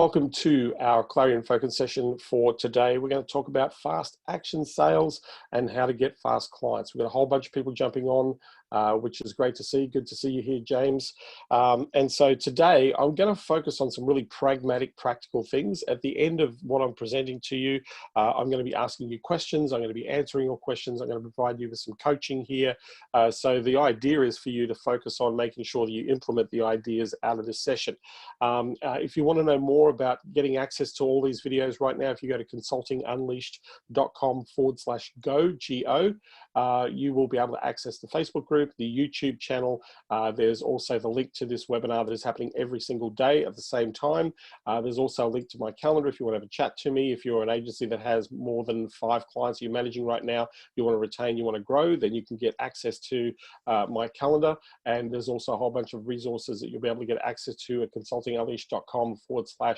Welcome to our Clarion Focus session for today. We're going to talk about fast action sales and how to get fast clients. We've got a whole bunch of people jumping on, which is great to see. Good to see you here, James. And so today I'm going to focus on some really pragmatic, practical things. At the end of what I'm presenting to you, I'm going to be asking you questions. I'm going to be answering your questions. I'm going to provide you with some coaching here. So the idea is for you to focus on making sure that you implement the ideas out of this session. If you want to know more about getting access to all these videos right now, if you go to consultingunleashed.com/go, you will be able to access the Facebook group, the YouTube channel. There's also the link to this webinar that is happening every single day at the same time. There's also a link to my calendar if you want to have a chat to me. If you're an agency that has more than 5 clients you're managing right now, you want to retain, you want to grow, then you can get access to my calendar. And there's also a whole bunch of resources that you'll be able to get access to at consultingunleashed.com/go.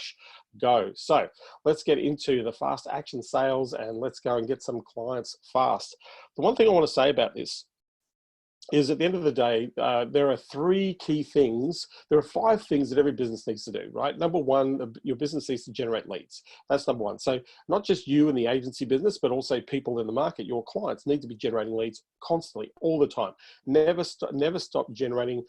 So let's get into the fast action sales and let's go and get some clients fast. The one thing I want to say about this is at the end of the day, there are 3 key things. There are 5 things that every business needs to do, right? Number 1, your business needs to generate leads. That's number 1. So not just you and the agency business, but also people in the market, your clients need to be generating leads constantly, all the time. Never stop generating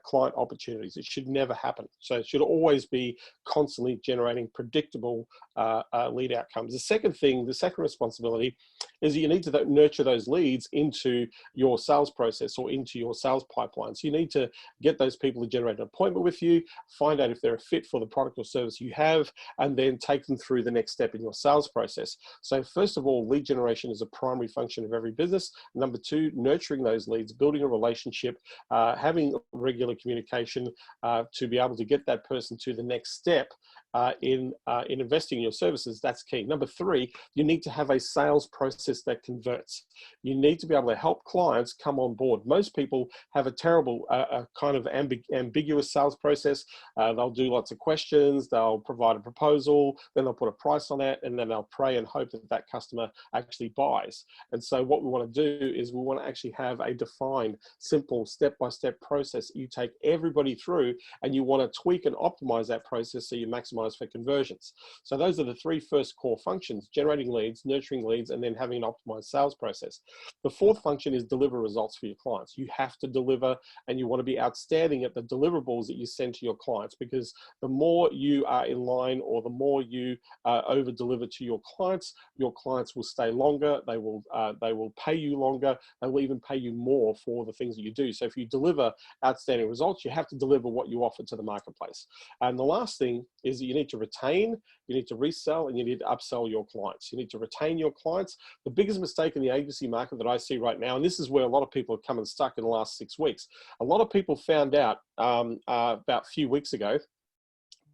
client opportunities. It should never happen. So it should always be constantly generating predictable lead outcomes. The second thing, the second responsibility is you need to nurture those leads into your sales process or into your sales pipeline. So you need to get those people to generate an appointment with you, find out if they're a fit for the product or service you have, and then take them through the next step in your sales process. So first of all, lead generation is a primary function of every business. Number 2, nurturing those leads, building a relationship, having regular communication to be able to get that person to the next step in investing in your services. That's key. Number 3, you need to have a sales process that converts. You need to be able to help clients come on board. Most people have a terrible kind of ambiguous sales process. They'll do lots of questions, they'll provide a proposal, then they'll put a price on it, and then they'll pray and hope that that customer actually buys. And so what we want to do is we want to actually have a defined, simple, step-by-step process you take everybody through, and you want to tweak and optimize that process so you maximize for conversions. So those are the 3 first core functions: generating leads, nurturing leads, and then having an optimized sales process. The 4th function is deliver results for your clients. You have to deliver, and you want to be outstanding at the deliverables that you send to your clients, because the more you are in line or the more you over deliver to your clients will stay longer, they will pay you longer, they will even pay you more for the things that you do. So if you deliver outstanding results, you have to deliver what you offer to the marketplace. And the last thing is that you need to retain, you need to resell, and you need to upsell your clients. You need to retain your clients. The biggest mistake in the agency market that I see right now, and this is where a lot of people have come unstuck in the last 6 weeks. A lot of people found out about a few weeks ago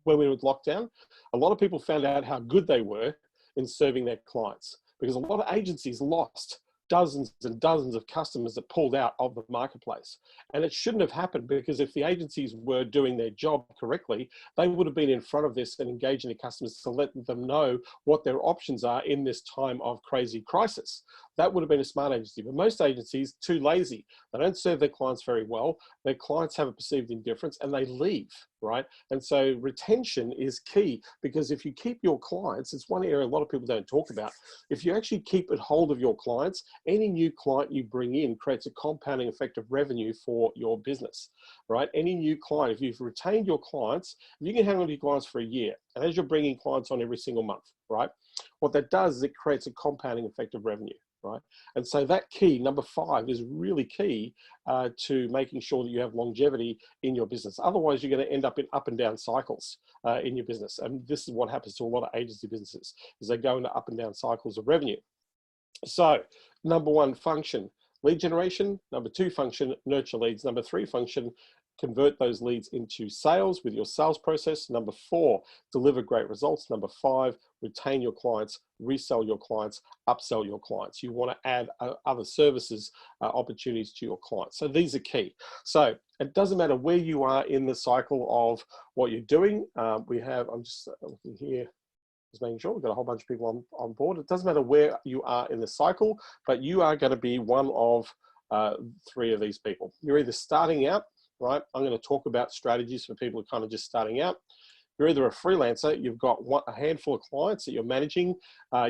when we were in lockdown, a lot of people found out how good they were in serving their clients, because a lot of agencies lost dozens and dozens of customers that pulled out of the marketplace. And it shouldn't have happened, because if the agencies were doing their job correctly, they would have been in front of this and engaging the customers to let them know what their options are in this time of crazy crisis. That would have been a smart agency. But most agencies, too lazy. They don't serve their clients very well. Their clients have a perceived indifference and they leave, right? And so retention is key, because if you keep your clients, it's one area a lot of people don't talk about. If you actually keep a hold of your clients, any new client you bring in creates a compounding effect of revenue for your business, right? Any new client, if you've retained your clients, if you can hang on to your clients for a year, and as you're bringing clients on every single month, right? What that does is it creates a compounding effect of revenue. Right? And so that key, number 5, is really key to making sure that you have longevity in your business. Otherwise, you're going to end up in up and down cycles in your business. And this is what happens to a lot of agency businesses, is they go into up and down cycles of revenue. So number 1 function, lead generation. Number 2 function, nurture leads. Number 3 function, convert those leads into sales with your sales process. Number 4, deliver great results. Number 5, retain your clients, resell your clients, upsell your clients. You want to add other services, opportunities to your clients. So these are key. So it doesn't matter where you are in the cycle of what you're doing. I'm just looking here, just making sure we've got a whole bunch of people on board. It doesn't matter where you are in the cycle, but you are going to be one of 3 of these people. You're either starting out, right? I'm going to talk about strategies for people who are kind of just starting out. You're either a freelancer, you've got a handful of clients that you're managing,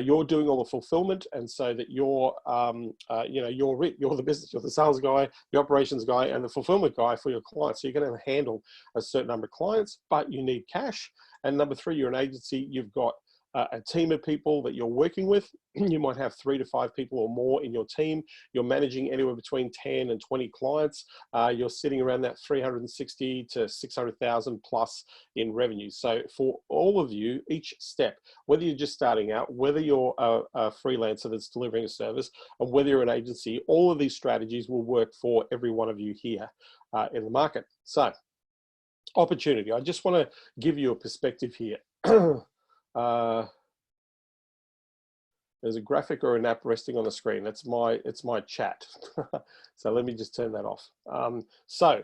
you're doing all the fulfillment, and so that you're the business, you're the sales guy, the operations guy, and the fulfillment guy for your clients. So you're going to handle a certain number of clients, but you need cash. And number three, you're an agency, you've got a team of people that you're working with. You might have 3 to 5 people or more in your team. You're managing anywhere between 10 and 20 clients. You're sitting around that 360 to 600,000 plus in revenue. So for all of you, each step, whether you're just starting out, whether you're a freelancer that's delivering a service, and whether you're an agency, all of these strategies will work for every one of you here in the market. So opportunity, I just want to give you a perspective here. There's a graphic or an app resting on the screen. It's my chat. So let me just turn that off. So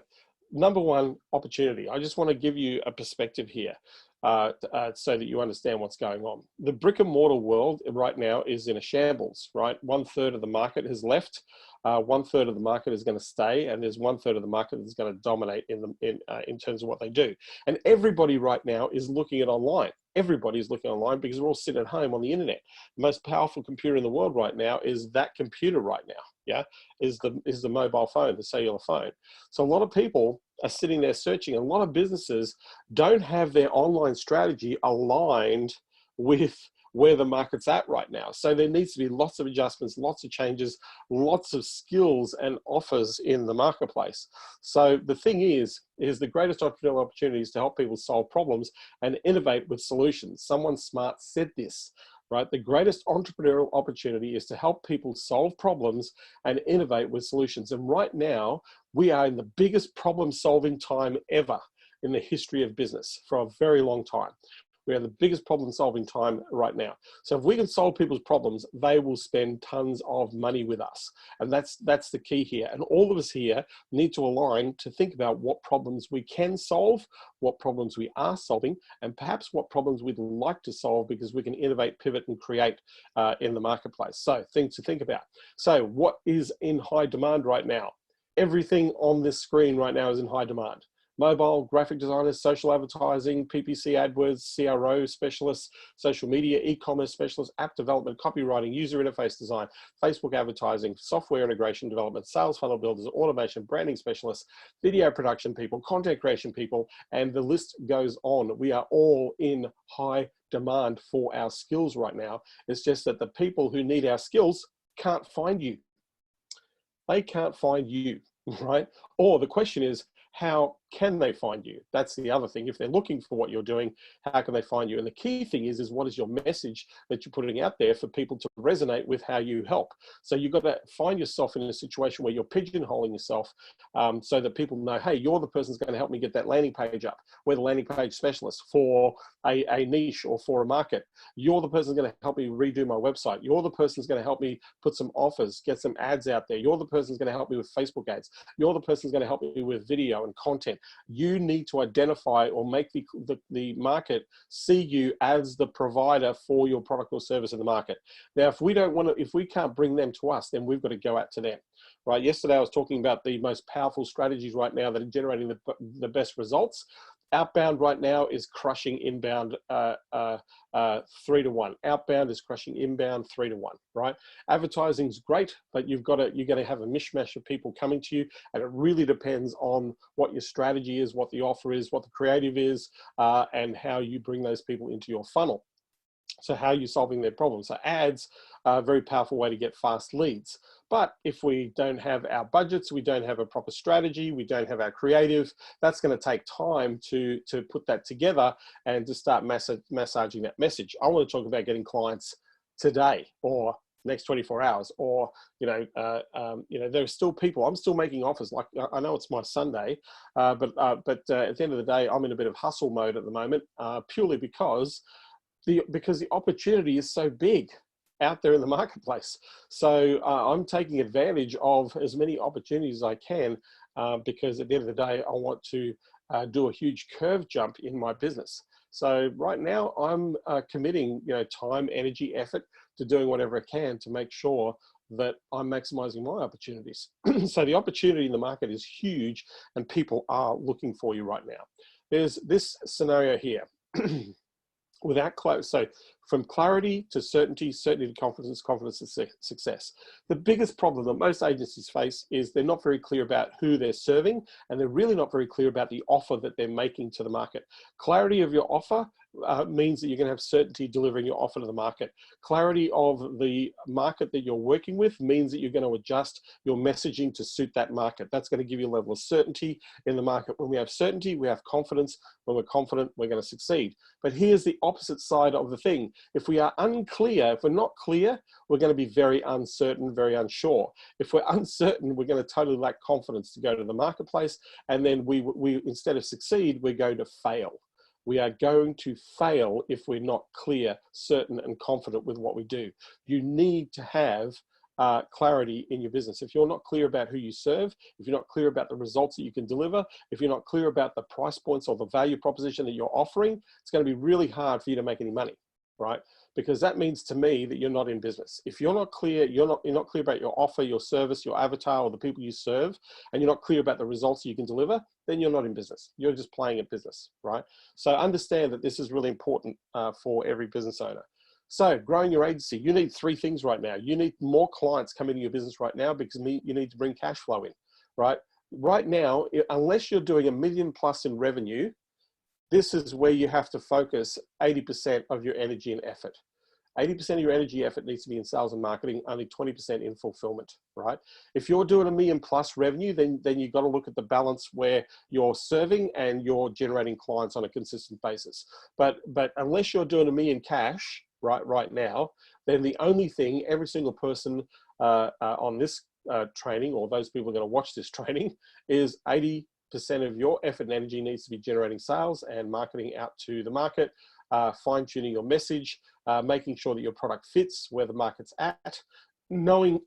number one, opportunity. I just want to give you a perspective here so that you understand what's going on. The brick and mortar world right now is in a shambles, right? 1/3 of the market has left. 1/3 of the market is going to stay, and there's 1/3 of the market that's going to dominate in terms of what they do. And everybody right now is looking at online. Everybody's looking online because we're all sitting at home on the internet. The most powerful computer in the world right now is that computer right now. Yeah, is the mobile phone, the cellular phone. So a lot of people are sitting there searching. A lot of businesses don't have their online strategy aligned with where the market's at right now. So there needs to be lots of adjustments, lots of changes, lots of skills and offers in the marketplace. So the thing is the greatest entrepreneurial opportunity is to help people solve problems and innovate with solutions. Someone smart said this, right? The greatest entrepreneurial opportunity is to help people solve problems and innovate with solutions. And right now, we are in the biggest problem-solving time ever in the history of business for a very long time. We are the biggest problem-solving time right now. So if we can solve people's problems, they will spend tons of money with us. And that's the key here. And all of us here need to align to think about what problems we can solve, what problems we are solving, and perhaps what problems we'd like to solve because we can innovate, pivot, and create in the marketplace. So things to think about. So what is in high demand right now? Everything on this screen right now is in high demand. Mobile, graphic designers, social advertising, PPC, AdWords, CRO specialists, social media, e-commerce specialists, app development, copywriting, user interface design, Facebook advertising, software integration development, sales funnel builders, automation, branding specialists, video production people, content creation people, and the list goes on. We are all in high demand for our skills right now. It's just that the people who need our skills can't find you. They can't find you, right? Or the question is, how can they find you? That's the other thing. If they're looking for what you're doing, how can they find you? And the key thing is what is your message that you're putting out there for people to resonate with how you help? So you've got to find yourself in a situation where you're pigeonholing yourself so that people know, hey, you're the person who's going to help me get that landing page up. We're the landing page specialist for a niche or for a market. You're the person who's going to help me redo my website. You're the person who's going to help me put some offers, get some ads out there. You're the person who's going to help me with Facebook ads. You're the person who's going to help me with video and content. You need to identify or make the market see you as the provider for your product or service in the market. Now, if we can't bring them to us, then we've got to go out to them, right? Yesterday, I was talking about the most powerful strategies right now that are generating the best results. Outbound right now is crushing inbound 3 to 1. Outbound is crushing inbound 3 to 1, right? Advertising is great, but you're going to have a mishmash of people coming to you, and it really depends on what your strategy is, what the offer is, what the creative is, and how you bring those people into your funnel. So how are you solving their problems? So ads are a very powerful way to get fast leads. But if we don't have our budgets, we don't have a proper strategy, we don't have our creative, that's going to take time to put that together and to start massaging that message. I want to talk about getting clients today or next 24 hours, or there's still people. I'm still making offers. Like, I know it's my Sunday, but at the end of the day, I'm in a bit of hustle mode at the moment, purely because the opportunity is so big out there in the marketplace. So I'm taking advantage of as many opportunities as I can because at the end of the day, I want to do a huge curve jump in my business. So right now I'm committing time, energy, effort to doing whatever I can to make sure that I'm maximizing my opportunities. So the opportunity in the market is huge and people are looking for you right now. There's this scenario here. without so from clarity to certainty, certainty to confidence, confidence to success. The biggest problem that most agencies face is they're not very clear about who they're serving, and they're really not very clear about the offer that they're making to the market. Clarity of your offer means that you're going to have certainty delivering your offer to the market. Clarity of the market that you're working with means that you're going to adjust your messaging to suit that market. That's going to give you a level of certainty in the market. When we have certainty, we have confidence. When we're confident, we're going to succeed. But here's the opposite side of the thing. If we are unclear, if we're not clear, we're going to be very uncertain, very unsure. If we're uncertain, we're going to totally lack confidence to go to the marketplace. And then we instead of succeed, we're going to fail. We are going to fail if we're not clear, certain, and confident with what we do. You need to have clarity in your business. If you're not clear about who you serve, if you're not clear about the results that you can deliver, if you're not clear about the price points or the value proposition that you're offering, it's going to be really hard for you to make any money, right? Because that means to me that you're not in business. If you're not clear, you're not clear about your offer, your service, your avatar, or the people you serve, and you're not clear about the results you can deliver, then you're not in business. You're just playing at business, right? So understand that this is really important for every business owner. So growing your agency, you need three things right now. You need more clients coming into your business right now because you need to bring cash flow in, right? Right now, unless you're doing $1 million+ in revenue, this is where you have to focus 80% of your energy and effort. 80% of your energy effort needs to be in sales and marketing, only 20% in fulfillment, right? If you're doing $1 million+ revenue, then you've got to look at the balance where you're serving and you're generating clients on a consistent basis. But unless you're doing $1 million cash right now, then the only thing every single person on this training, or those people are going to watch this training, is 80% of your effort and energy needs to be generating sales and marketing out to the market, fine-tuning your message, making sure that your product fits where the market's at, knowing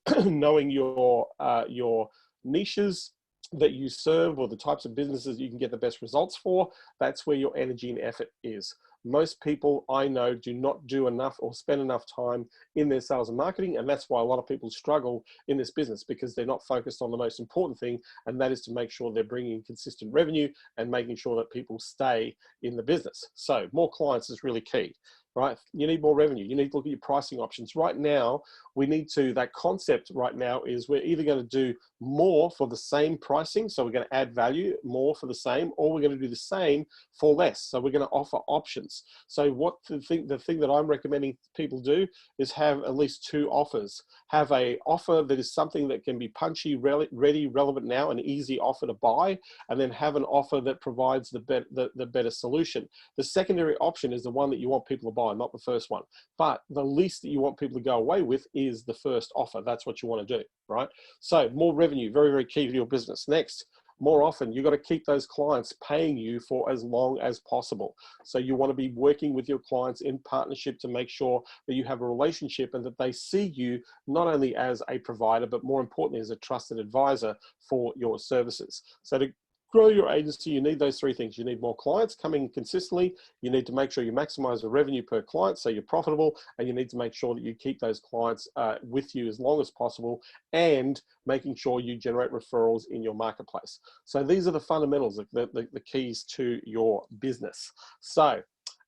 your niches that you serve or the types of businesses you can get the best results for. That's where your energy and effort is. Most people I know do not do enough or spend enough time in their sales and marketing, and that's why a lot of people struggle in this business, because they're not focused on the most important thing, and that is to make sure they're bringing consistent revenue and making sure that people stay in the business. So more clients is really key, right? You need more revenue. You need to look at your pricing options. Right now, that concept right now is we're either going to do more for the same pricing, so we're going to add value, more for the same, or we're going to do the same for less. So we're going to offer options. So the thing that I'm recommending people do is have at least 2 offers. Have a offer that is something that can be punchy, ready, relevant now, an easy offer to buy, and then have an offer that provides the better solution. The secondary option is the one that you want people to buy, not the first one. But the least that you want people to go away with is the first offer. That's what you want to do, right? So more revenue, very, very key to your business. Next, more often, you've got to keep those clients paying you for as long as possible. So you want to be working with your clients in partnership to make sure that you have a relationship and that they see you not only as a provider, but more importantly, as a trusted advisor for your services. So to grow your agency, you need those 3 things. You need more clients coming consistently. You need to make sure you maximize the revenue per client so you're profitable, and you need to make sure that you keep those clients with you as long as possible, and making sure you generate referrals in your marketplace. So these are the fundamentals, the keys to your business. So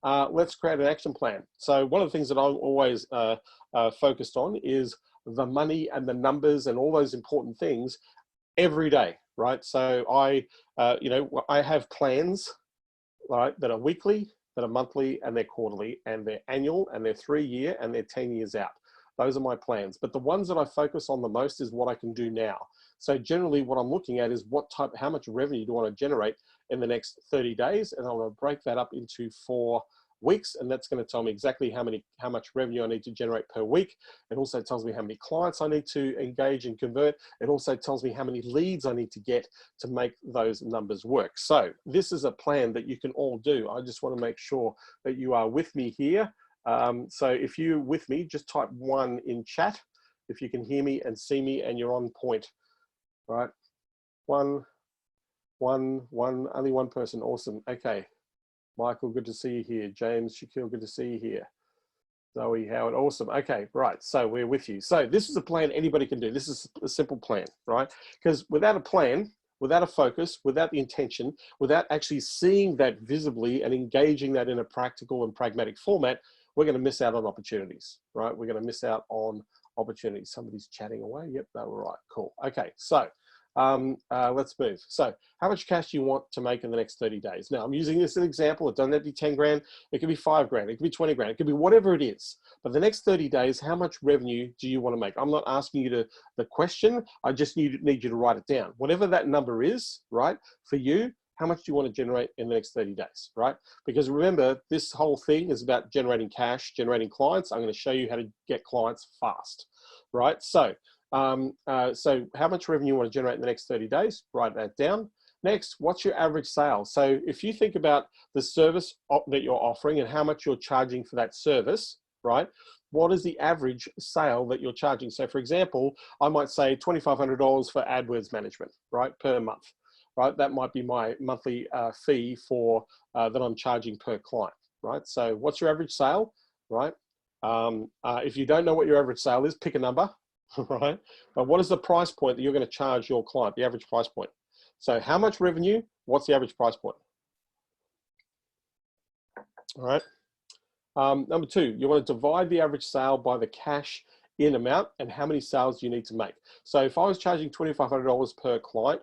let's create an action plan. So one of the things that I'm always focused on is the money and the numbers and all those important things every day, right? So I have plans, right, that are weekly, that are monthly, and they're quarterly, and they're annual, and they're 3-year, and they're 10 years out. Those are my plans. But the ones that I focus on the most is what I can do now. So generally what I'm looking at is how much revenue do I want to generate in the next 30 days? And I'm going to break that up into 4 weeks, and that's going to tell me exactly how much revenue I need to generate per week. It also tells me how many clients I need to engage and convert. It also tells me how many leads I need to get to make those numbers work. So this is a plan that you can all do. I just want to make sure that you are with me here. So if you're with me, just type 1 in chat if you can hear me and see me and you're on point. All right, one, only 1 person. Awesome. Okay. Michael, good to see you here. James, Shaquille, good to see you here. Zoe, Howard, awesome. Okay, right, so we're with you. So this is a plan anybody can do. This is a simple plan, right? Because without a plan, without a focus, without the intention, without actually seeing that visibly and engaging that in a practical and pragmatic format, we're going to miss out on opportunities, right? We're going to miss out on opportunities. Somebody's chatting away. Yep, they were right. Cool. Okay, so let's move. So how much cash do you want to make in the next 30 days? Now, I'm using this as an example. It doesn't have to be 10 grand. It could be 5 grand. It could be 20 grand. It could be whatever it is. But the next 30 days, how much revenue do you want to make? I'm not asking you the question. I just need you to write it down. Whatever that number is, right, for you, how much do you want to generate in the next 30 days, right? Because remember, this whole thing is about generating cash, generating clients. I'm going to show you how to get clients fast, right? So how much revenue you want to generate in the next 30 days, write that down. Next, what's your average sale? So if you think about the service that you're offering and how much you're charging for that service, right? What is the average sale that you're charging? So for example, I might say $2,500 for AdWords management, right, per month, right? That might be my monthly fee for that I'm charging per client, right? So what's your average sale, right? If you don't know what your average sale is, pick a number. Right? But what is the price point that you're going to charge your client, the average price point? So how much revenue, what's the average price point? All right. Number 2, you want to divide the average sale by the cash in amount and how many sales you need to make. So if I was charging $2,500 per client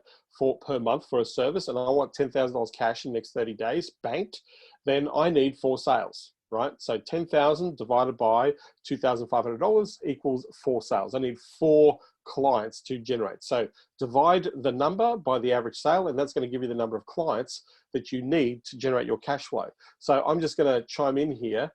per month for a service and I want $10,000 cash in the next 30 days banked, then I need 4 sales. Right, so 10,000 divided by $2,500 equals 4 sales. I need 4 clients to generate. So divide the number by the average sale, and that's going to give you the number of clients that you need to generate your cash flow. So I'm just going to chime in here.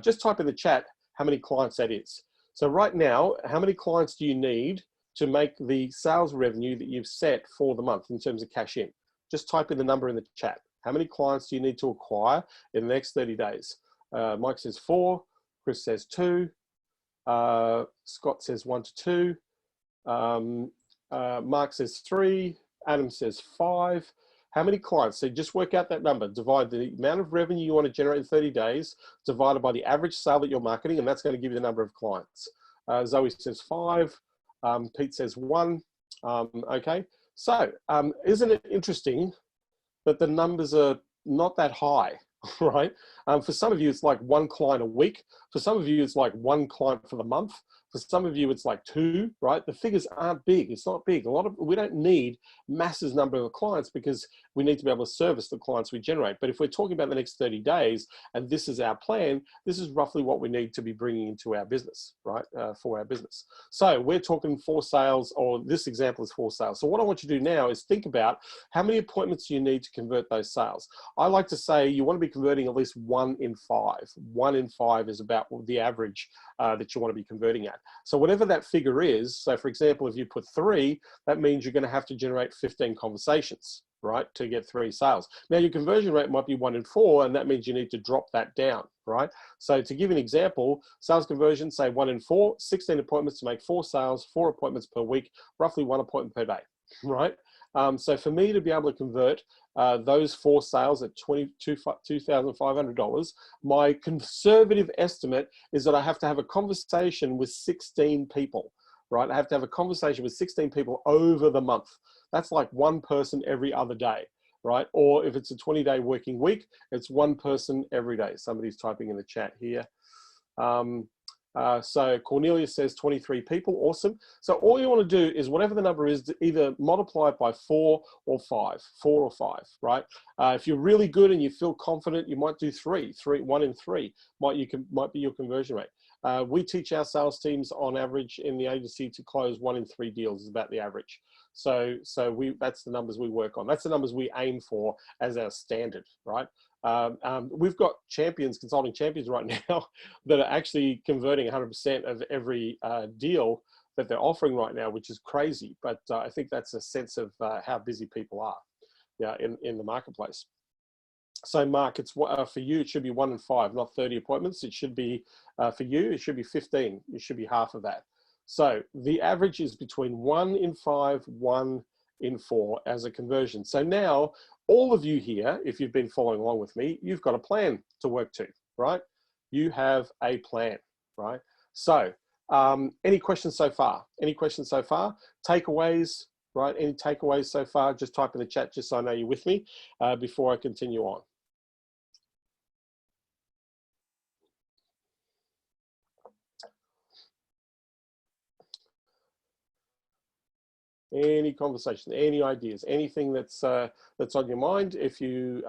Just type in the chat how many clients that is. So right now, how many clients do you need to make the sales revenue that you've set for the month in terms of cash in? Just type in the number in the chat. How many clients do you need to acquire in the next 30 days? Mike says 4, Chris says 2, Scott says 1 to 2, Mark says 3, Adam says 5. How many clients? So just work out that number, divide the amount of revenue you want to generate in 30 days, divided by the average sale that you're marketing, and that's going to give you the number of clients. Zoe says 5, Pete says 1, okay. So isn't it interesting that the numbers are not that high, right? For some of you, it's like 1 client a week. For some of you, it's like 1 client for the month. For some of you, it's like 2, right? The figures aren't big. It's not big. We don't need massive number of clients because we need to be able to service the clients we generate. But if we're talking about the next 30 days, and this is our plan, this is roughly what we need to be bringing into our business, right? For our business. So we're talking 4 sales, or this example is 4 sales. So what I want you to do now is think about how many appointments you need to convert those sales. I like to say you want to be converting at least 1 in 5. 1 in 5 is about the average that you want to be converting at. So whatever that figure is, so for example, if you put 3, that means you're going to have to generate 15 conversations, right, to get 3 sales. Now your conversion rate might be 1 in 4, and that means you need to drop that down, right? So to give an example, sales conversion, say 1 in 4, 16 appointments to make 4 sales, 4 appointments per week, roughly 1 appointment per day, right? So for me to be able to convert those 4 sales at $2,500, my conservative estimate is that I have to have a conversation with 16 people, right? I have to have a conversation with 16 people over the month. That's like 1 person every other day, right? Or if it's a 20-day working week, it's 1 person every day. Somebody's typing in the chat here. So Cornelia says 23 people, awesome. So all you want to do is whatever the number is, either multiply it by 4 or 5, right? If you're really good and you feel confident, you might do 3, 1 in 3 might be your conversion rate. We teach our sales teams on average in the agency to close 1 in 3 deals is about the average. So that's the numbers we work on. That's the numbers we aim for as our standard, right? We've got consulting champions right now that are actually converting 100% of every deal that they're offering right now, which is crazy. But I think that's a sense of how busy people are, in the marketplace. So Mark, it's for you, it should be 1 in 5, not 30 appointments. It should be, for you, it should be 15. It should be half of that. So the average is between 1 in 5, 1 in 4 as a conversion. So now all of you here, if you've been following along with me, you've got a plan to work to, right? You have a plan, right? So any questions so far? Any questions so far? Takeaways, right? Any takeaways so far? Just type in the chat just so I know you're with me before I continue on. Any conversation, any ideas, anything that's on your mind. If you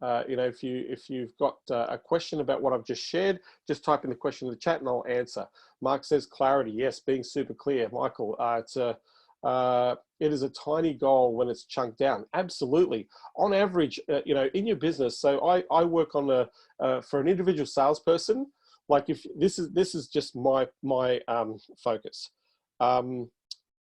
if you've got a question about what I've just shared, just type in the question in the chat and I'll answer. Mark says clarity. Yes, being super clear. Michael, it is a tiny goal when it's chunked down. Absolutely. On average, in your business. So I work on for an individual salesperson. Like if this is just my focus.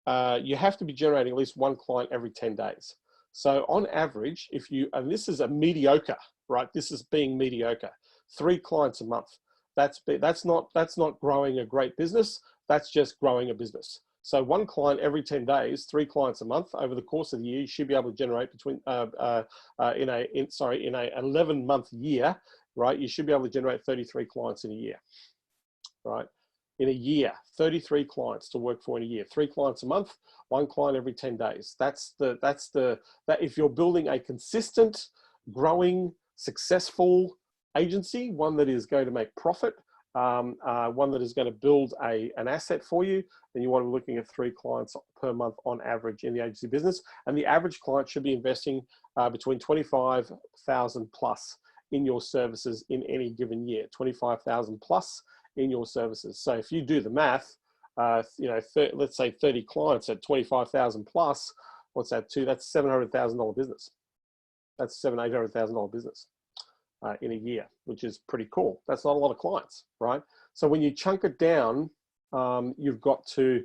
You have to be generating at least one client every 10 days. So on average, and this is a mediocre, right? This is being mediocre, 3 clients a month. That's not growing a great business. That's just growing a business. So 1 client every 10 days, 3 clients a month over the course of the year, you should be able to generate between, in a 11-month year, right? You should be able to generate 33 clients in a year, right? In a year, 33 clients to work for in a year, 3 clients a month, 1 client every 10 days. That if you're building a consistent, growing, successful agency, one that is going to make profit, one that is going to build an asset for you, then you want to be looking at 3 clients per month on average in the agency business. And the average client should be investing between 25,000 plus in your services in any given year, 25,000 plus in your services. So if you do the math, let's say 30 clients at 25,000 plus, what's that to? That's $700,000 business. That's $800,000 business in a year, which is pretty cool. That's not a lot of clients, right? So when you chunk it down, you've got to,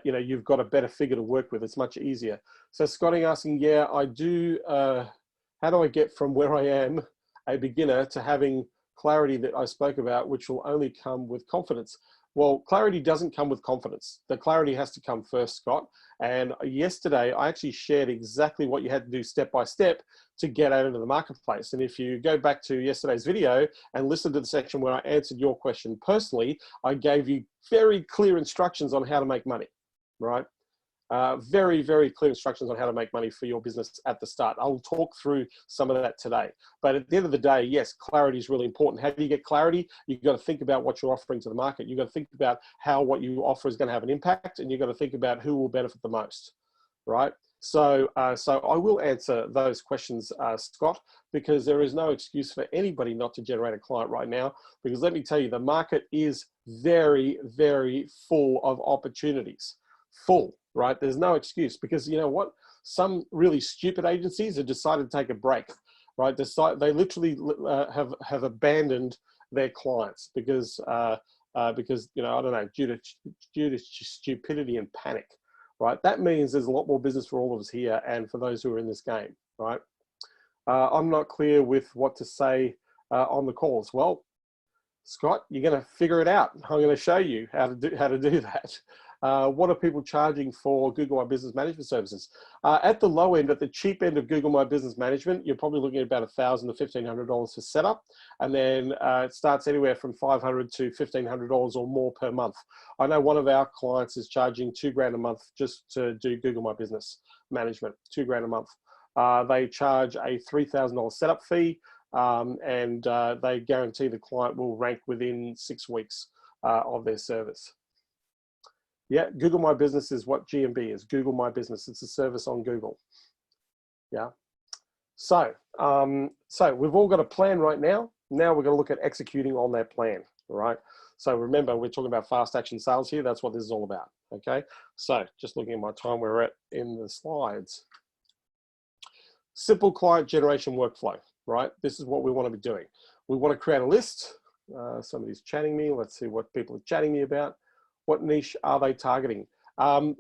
you've got a better figure to work with. It's much easier. So Scotty asking, yeah, I do. How do I get from where I am, a beginner, to having clarity that I spoke about, which will only come with confidence? Well, clarity doesn't come with confidence. The clarity has to come first, Scott. And yesterday, I actually shared exactly what you had to do step by step to get out into the marketplace. And if you go back to yesterday's video and listen to the section where I answered your question personally, I gave you very clear instructions on how to make money, right? Very, very clear instructions on how to make money for your business at the start. I'll talk through some of that today. But at the end of the day, yes, clarity is really important. How do you get clarity? You've got to think about what you're offering to the market. You've got to think about how what you offer is going to have an impact, and you've got to think about who will benefit the most, right? So I will answer those questions, Scott, because there is no excuse for anybody not to generate a client right now, because let me tell you, the market is very, very full of opportunities. Full, right? There's no excuse, because you know what? Some really stupid agencies have decided to take a break, right? They literally have abandoned their clients because I don't know, due to stupidity and panic, right? That means there's a lot more business for all of us here and for those who are in this game, right? I'm not clear with what to say on the calls. Well, Scott, you're going to figure it out. I'm going to show you how to do that. What are people charging for Google My Business Management services? At the low end, at the cheap end of Google My Business Management, you're probably looking at about $1,000 to $1,500 for setup. And then it starts anywhere from $500 to $1,500 or more per month. I know one of our clients is charging $2,000 a month just to do Google My Business Management, $2,000 a month. They charge a $3,000 setup fee. And they guarantee the client will rank within 6 weeks of their service. Yeah, Google My Business is what GMB is. Google My Business. It's a service on Google. Yeah. So we've all got a plan right now. Now we're going to look at executing on that plan. All right. So remember, we're talking about fast action sales here. That's what this is all about. Okay. So just looking at my time, we're at in the slides. Simple client generation workflow. Right. This is what we want to be doing. We want to create a list. Somebody's chatting me. Let's see what people are chatting me about. What niche are they targeting?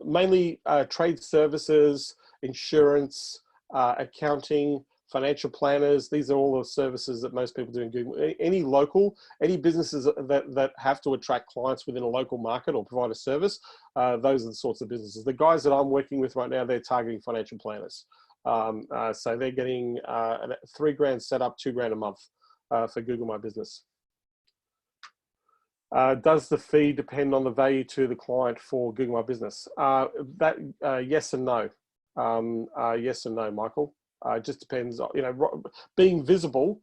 Mainly trade services, insurance, accounting, financial planners. These are all the services that most people do in Google. Any businesses that have to attract clients within a local market or provide a service, those are the sorts of businesses. The guys that I'm working with right now, they're targeting financial planners. So they're getting $3,000 set up, $2,000 a month for Google My Business. Does the fee depend on the value to the client for Google My Business? Yes and no. Yes and no, Michael. It just depends. You know, being visible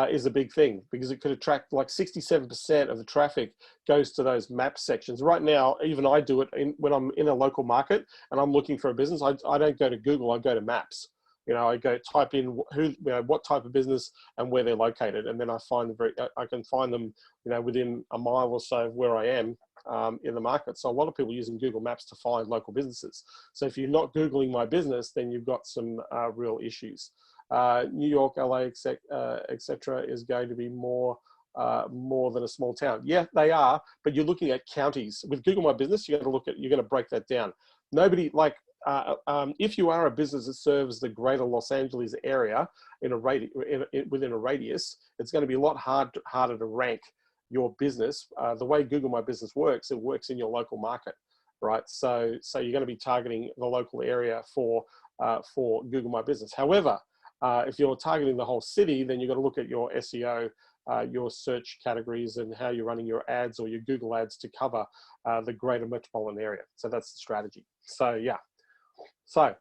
is a big thing because it could attract like 67% of the traffic goes to those map sections. Right now, even I do it when I'm in a local market and I'm looking for a business. I don't go to Google. I go to Maps. You know, I go type in what type of business and where they're located, and then I can find them, you know, within a mile or so of where I am in the market. So a lot of people are using Google Maps to find local businesses. So if you're not Googling my business, then you've got some real issues. New York, LA, etc., is going to be more than a small town. Yeah, they are, but you're looking at counties. With Google My Business, you're going to break that down. Nobody like. If you are a business that serves the greater Los Angeles area within a radius, it's going to be a lot harder to rank your business. The way Google My Business works, it works in your local market, right? So you're going to be targeting the local area for Google My Business. However, if you're targeting the whole city, then you've got to look at your SEO, your search categories, and how you're running your ads or your Google ads to cover the greater metropolitan area. So that's the strategy. So yeah. So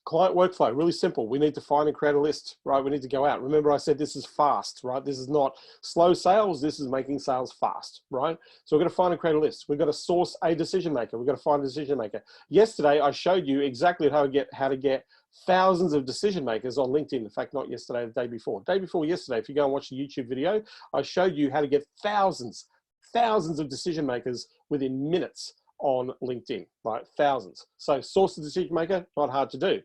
client workflow, really simple. We need to find and create a list, right? We need to go out. Remember I said this is fast, right? This is not slow sales. This is making sales fast, right? So we're going to find and create a list. We've got to source a decision maker. We've got to find a decision maker. Yesterday, I showed you exactly how to get thousands of decision makers on LinkedIn. In fact, not yesterday, the day before. Day before yesterday, if you go and watch the YouTube video, I showed you how to get thousands of decision makers within minutes on LinkedIn, right? Thousands. So source the decision maker, not hard to do.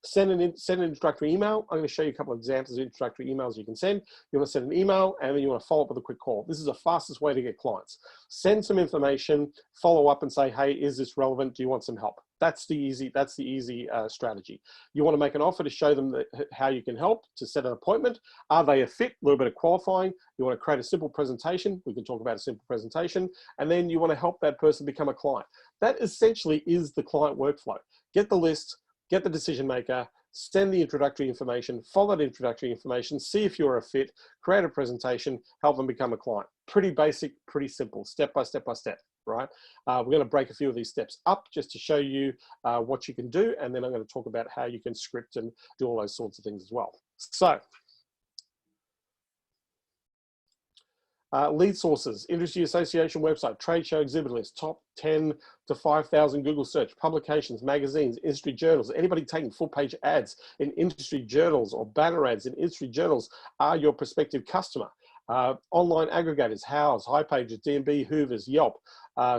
Send an introductory email. I'm going to show you a couple of examples of introductory emails you can send. You want to send an email and then you want to follow up with a quick call. This is the fastest way to get clients. Send some information, follow up and say, hey, is this relevant? Do you want some help? That's the easy strategy. You want to make an offer to show them how you can help, to set an appointment. Are they a fit? A little bit of qualifying. You want to create a simple presentation. We can talk about a simple presentation. And then you want to help that person become a client. That essentially is the client workflow. Get the list, get the decision maker, send the introductory information, follow that introductory information, see if you're a fit, create a presentation, help them become a client. Pretty basic, pretty simple, step by step by step, right? We're going to break a few of these steps up just to show you what you can do. And then I'm going to talk about how you can script and do all those sorts of things as well. So, lead sources, industry association website, trade show exhibit list, top 10 to 5,000 Google search, publications, magazines, industry journals. Anybody taking full page ads in industry journals or banner ads in industry journals are your prospective customer. Online aggregators, Houzz, HighPages, D&B, Hoovers, Yelp.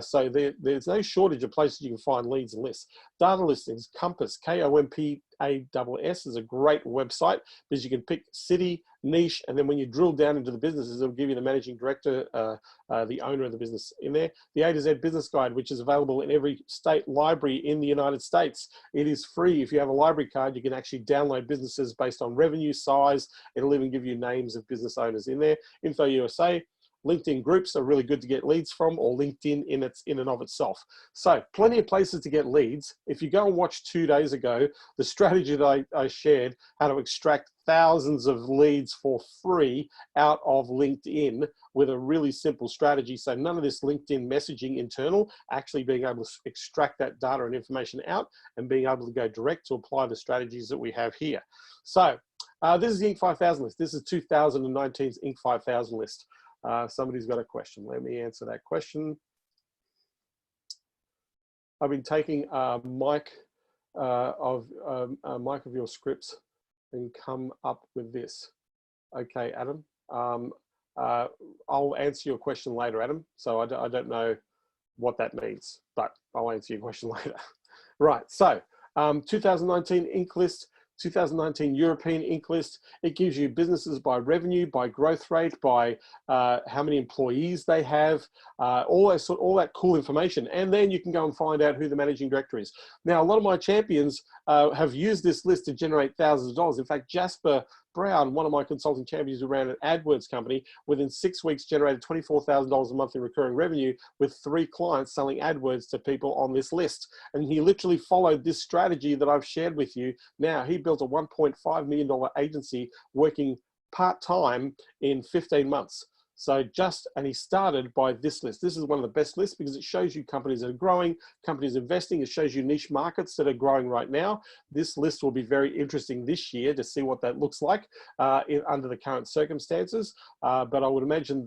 So there's no shortage of places you can find leads and lists. Data listings, Compass, KOMPASS is a great website because you can pick city, niche, and then when you drill down into the businesses, it'll give you the managing director, the owner of the business in there. The A to Z business guide, which is available in every state library in the United States. It is free. If you have a library card, you can actually download businesses based on revenue, size. It'll even give you names of business owners in there. Info USA. LinkedIn groups are really good to get leads from, or LinkedIn in and of itself. So plenty of places to get leads. If you go and watch 2 days ago, the strategy that I shared, how to extract thousands of leads for free out of LinkedIn with a really simple strategy. So none of this LinkedIn messaging internal, actually being able to extract that data and information out and being able to go direct to apply the strategies that we have here. So this is the Inc. 5000 list. This is 2019's Inc. 5000 list. Somebody's got a question. Let me answer that question. I've been taking Mike of your scripts and come up with this. Okay, Adam. I'll answer your question later, Adam. So I don't know what that means, but I'll answer your question later. Right. So 2019 Inc. list. 2019 European Inc. list. It gives you businesses by revenue, by growth rate, by how many employees they have, all that cool information. And then you can go and find out who the managing director is. Now, a lot of my champions have used this list to generate thousands of dollars. In fact, Jasper Brown, one of my consulting champions who ran an AdWords company, within 6 weeks generated $24,000 a month in recurring revenue with 3 clients selling AdWords to people on this list. And he literally followed this strategy that I've shared with you. Now he built a $1.5 million agency working part-time in 15 months. So and he started by this list. This is one of the best lists because it shows you companies that are growing, companies investing. It shows you niche markets that are growing right now. This list will be very interesting this year to see what that looks like under the current circumstances. But I would imagine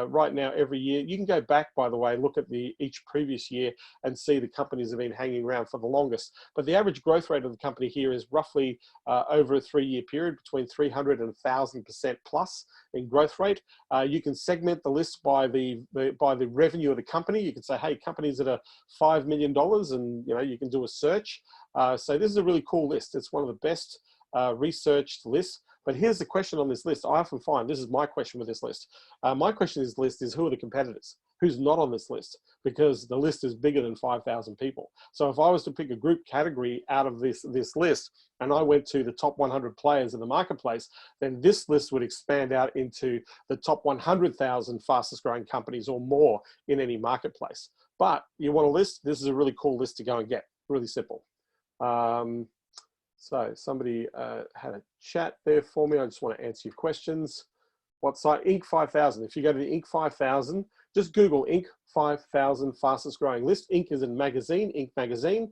right now, every year, you can go back, by the way, look at each previous year and see the companies have been hanging around for the longest. But the average growth rate of the company here is roughly over a 3-year period between 300 and 1,000% plus in growth rate. You can segment the list by the revenue of the company. You can say, hey, companies that are $5 million, and you can do a search. So this is a really cool list. It's one of the best researched lists. But here's the question on this list. I often find, this is my question with this list. My question with this list is, who are the competitors? Who's not on this list? Because the list is bigger than 5,000 people. So if I was to pick a group category out of this list, and I went to the top 100 players in the marketplace, then this list would expand out into the top 100,000 fastest growing companies or more in any marketplace. But you want a list? This is a really cool list to go and get. Really simple. So somebody had a chat there for me. I just want to answer your questions. What site? Inc. 5000. If you go to the Inc. 5000, just Google Inc. 5000 fastest growing list. Inc. is a magazine, Inc. magazine.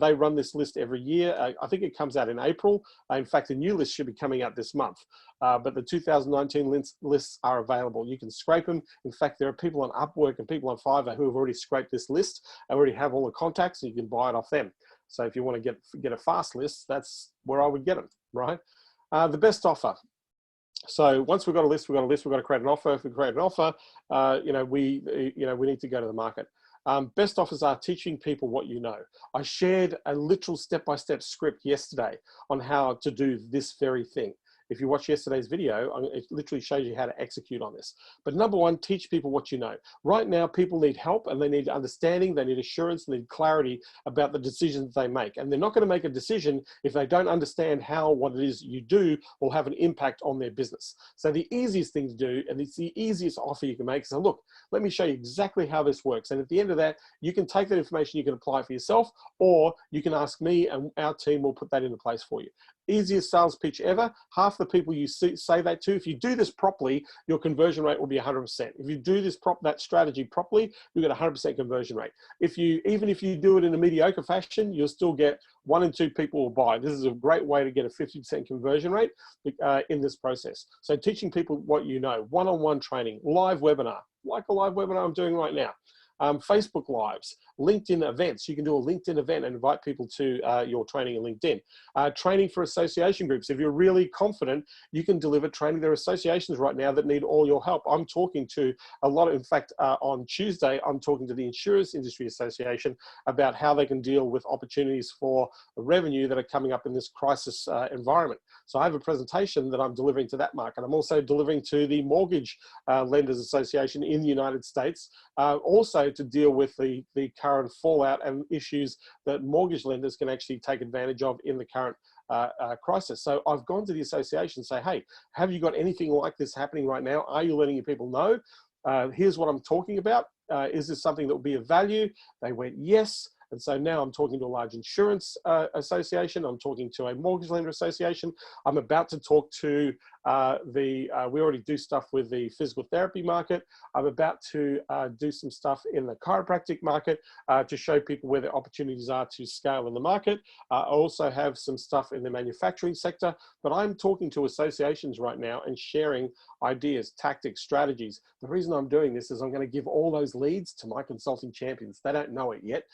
They run this list every year. I think it comes out in April. In fact, a new list should be coming out this month. But the 2019 lists are available. You can scrape them. In fact, there are people on Upwork and people on Fiverr who have already scraped this list. They already have all the contacts, and you can buy it off them. So if you want to get a fast list, that's where I would get them, right? The best offer. So once we've got a list, we've got to create an offer. If we create an offer, we need to go to the market. Best offers are teaching people what you know. I shared a literal step-by-step script yesterday on how to do this very thing. If you watch yesterday's video, it literally shows you how to execute on this. But number one, teach people what you know. Right now, people need help and they need understanding, they need assurance, they need clarity about the decisions they make. And they're not going to make a decision if they don't understand how what it is you do will have an impact on their business. So the easiest thing to do, and it's the easiest offer you can make, is say, look, let me show you exactly how this works. And at the end of that, you can take that information, you can apply it for yourself, or you can ask me and our team will put that into place for you. Easiest sales pitch ever. Half the people you say that to, if you do this properly, your conversion rate will be 100%. If you do that strategy properly, you get 100% conversion rate. Even if you do it in a mediocre fashion, you'll still get 1 in 2 people will buy. This is a great way to get a 50% conversion rate in this process. So teaching people what you know, one-on-one training, live webinar, like a live webinar I'm doing right now. Facebook Lives, LinkedIn events. You can do a LinkedIn event and invite people to your training in LinkedIn. Training for association groups. If you're really confident, you can deliver training. There are associations right now that need all your help. I'm talking to a lot in fact, on Tuesday, I'm talking to the Insurance Industry Association about how they can deal with opportunities for revenue that are coming up in this crisis environment. So I have a presentation that I'm delivering to that market. I'm also delivering to the Mortgage Lenders Association in the United States, also to deal with the current fallout and issues that mortgage lenders can actually take advantage of in the current crisis. So I've gone to the association and say, hey, have you got anything like this happening right now? Are you letting your people know? Here's what I'm talking about. Is this something that will be of value? They went, yes. And so now I'm talking to a large insurance association. I'm talking to a mortgage lender association. I'm about to talk to we already do stuff with the physical therapy market. I'm about to do some stuff in the chiropractic market to show people where the opportunities are to scale in the market. I also have some stuff in the manufacturing sector, but I'm talking to associations right now and sharing ideas, tactics, strategies. The reason I'm doing this is I'm going to give all those leads to my consulting champions. They don't know it yet.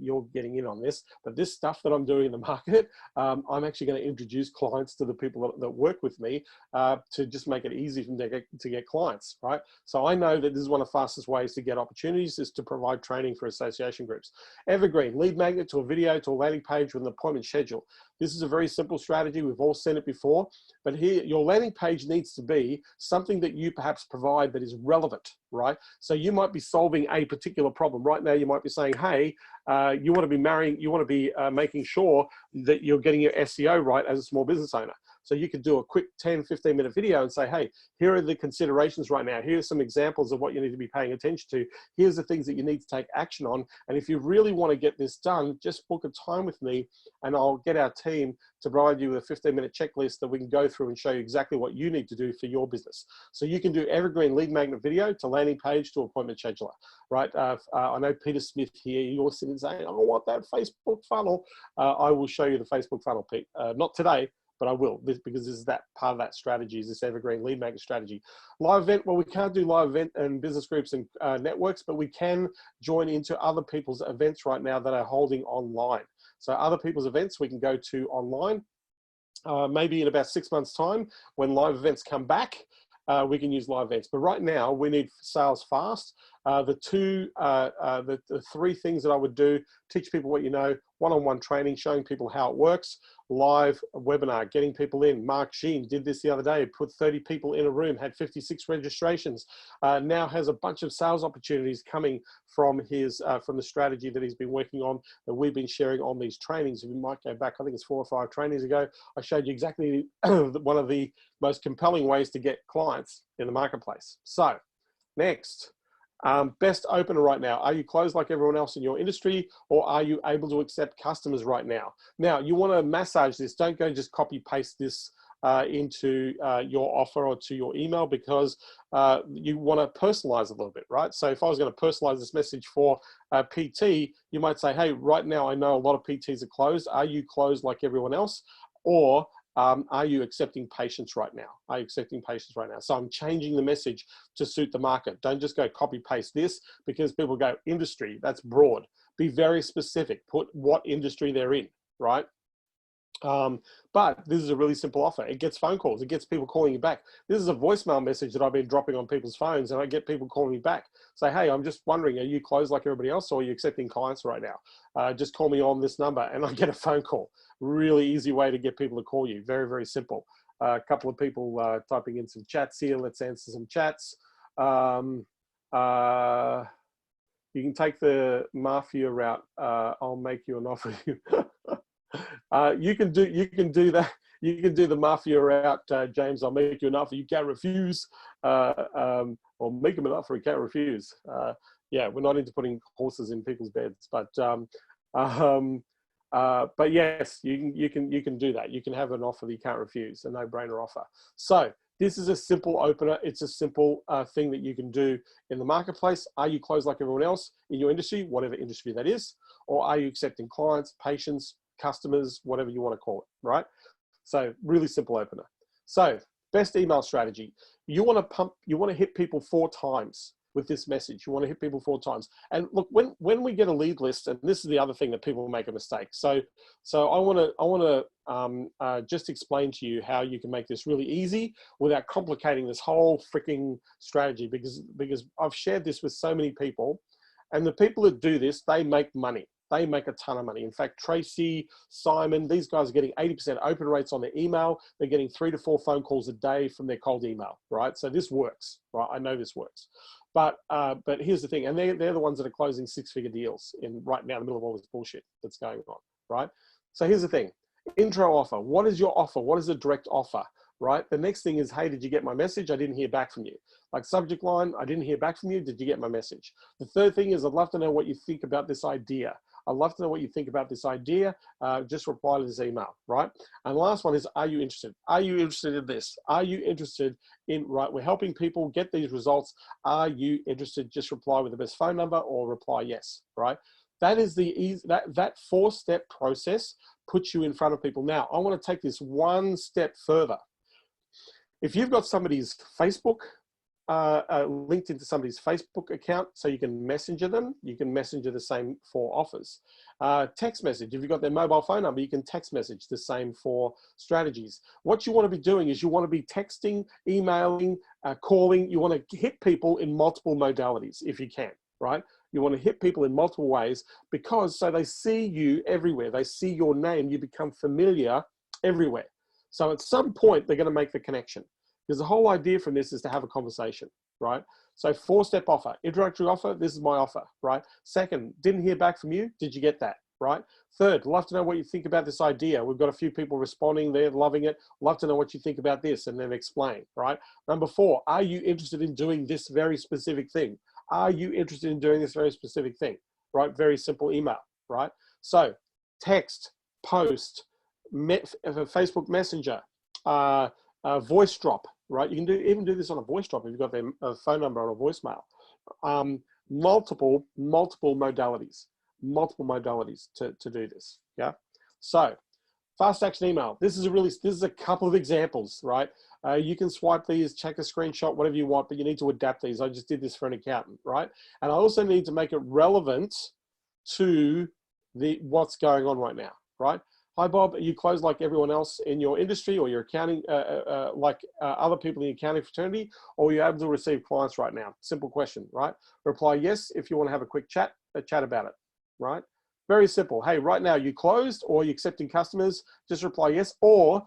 You're getting in on this, but this stuff that I'm doing in the market, I'm actually going to introduce clients to the people that work with me to just make it easy for them to get clients, right? So I know that this is one of the fastest ways to get opportunities is to provide training for association groups. Evergreen, lead magnet to a video to a landing page with an appointment schedule. This is a very simple strategy. We've all seen it before, but here your landing page needs to be something that you perhaps provide that is relevant, right? So you might be solving a particular problem. Right now, you might be saying, hey, you want to be making sure that you're getting your SEO right as a small business owner. So you could do a quick 10, 15-minute video and say, hey, here are the considerations right now. Here's some examples of what you need to be paying attention to. Here's the things that you need to take action on. And if you really want to get this done, just book a time with me and I'll get our team to provide you with a 15-minute checklist that we can go through and show you exactly what you need to do for your business. So you can do evergreen lead magnet video to landing page to appointment scheduler, right? I know Peter Smith here, you're sitting saying, I want that Facebook funnel. I will show you the Facebook funnel, Pete. Not today, but I will, because this is that part of that strategy, is this evergreen lead magnet strategy. Live event, well, we can't do live event and business groups and networks, but we can join into other people's events right now that are holding online. So other people's events we can go to online. Maybe in about 6 months' time, when live events come back, we can use live events. But right now, we need sales fast. The three things that I would do: teach people what you know, one-on-one training, showing people how it works, live webinar, getting people in. Mark Sheen did this the other day, put 30 people in a room, had 56 registrations, now has a bunch of sales opportunities coming from his from the strategy that he's been working on, that we've been sharing on these trainings. If you might go back, I think it's 4 or 5 trainings ago, I showed you exactly one of the most compelling ways to get clients in the marketplace. So next, best opener right now. Are you closed like everyone else in your industry, or are you able to accept customers right now? Now, you want to massage this. Don't go just copy paste this into your offer or to your email, because you want to personalize a little bit, right? So if I was going to personalize this message for PT, you might say, hey, right now I know a lot of PTs are closed. Are you closed like everyone else? Or are you accepting patients right now? Are you accepting patients right now? So I'm changing the message to suit the market. Don't just go copy paste this, because people go industry, that's broad. Be very specific, put what industry they're in, right? But this is a really simple offer. It gets phone calls. It gets people calling you back. This is a voicemail message that I've been dropping on people's phones, and I get people calling me back. Say, hey, I'm just wondering, are you closed like everybody else, or are you accepting clients right now? Just call me on this number, and I get a phone call. Really easy way to get people to call you. Very, very simple. A couple of people typing in some chats here. Let's answer some chats. You can take the mafia route. I'll make you an offer. You can do that. You can do the mafia route, James. I'll make you an offer you can't refuse, or make them an offer you can't refuse. Yeah, we're not into putting horses in people's beds, but yes, you can do that. You can have an offer that you can't refuse, a no-brainer offer. So this is a simple opener. It's a simple thing that you can do in the marketplace. Are you closed like everyone else in your industry, whatever industry that is, or are you accepting clients, patients, customers, whatever you want to call it, right? So really simple opener. So best email strategy. You want to hit people 4 times with this message. You want to hit people 4 times. And look, when we get a lead list, and this is the other thing that people make a mistake. So I want to just explain to you how you can make this really easy without complicating this whole freaking strategy, because I've shared this with so many people, and the people that do this, they make money. They make a ton of money. In fact, Tracy, Simon, these guys are getting 80% open rates on their email. They're getting 3 to 4 phone calls a day from their cold email, right? So this works, right? I know this works. But here's the thing, and they're the ones that are closing 6-figure deals right now in the middle of all this bullshit that's going on, right? So here's the thing, intro offer. What is your offer? What is a direct offer, right? The next thing is, hey, did you get my message? I didn't hear back from you. Like subject line, I didn't hear back from you. Did you get my message? The third thing is, I'd love to know what you think about this idea. I'd love to know what you think about this idea. Just reply to this email, right? And the last one is, are you interested? Are you interested in this? Are you interested in, right? We're helping people get these results. Are you interested? Just reply with the best phone number or reply yes, right? That is the easy, that 4-step process puts you in front of people. Now, I want to take this one step further. If you've got somebody's Facebook, linked into somebody's Facebook account, so you can messenger them. You can messenger the same for offers. Text message, if you've got their mobile phone number, you can text message the same for strategies. What you want to be doing is you want to be texting, emailing, calling. You want to hit people in multiple modalities if you can, right? You want to hit people in multiple ways, because so they see you everywhere. They see your name. You become familiar everywhere. So at some point, they're going to make the connection. Because the whole idea from this is to have a conversation, right? So 4-step offer, introductory offer, this is my offer, right? Second, didn't hear back from you, did you get that, right? Third, love to know what you think about this idea. We've got a few people responding, they're loving it. Love to know what you think about this, and then explain, right? Number 4, are you interested in doing this very specific thing? Are you interested in doing this very specific thing, right? Very simple email, right? So text, post, Facebook Messenger, voice drop, right? You can even do this on a voice drop if you've got their phone number on a voicemail. Multiple modalities to do this. Yeah. So fast action email. This is a couple of examples, right? You can swipe these, check a screenshot, whatever you want, but you need to adapt these. I just did this for an accountant, right? And I also need to make it relevant to what's going on right now, right? Hi, Bob, are you closed like everyone else in your industry, or your accounting, like other people in the accounting fraternity, or are you able to receive clients right now? Simple question, right? Reply yes if you want to have a quick chat about it, right? Very simple. Hey, right now you closed, or you accepting customers? Just reply yes. Or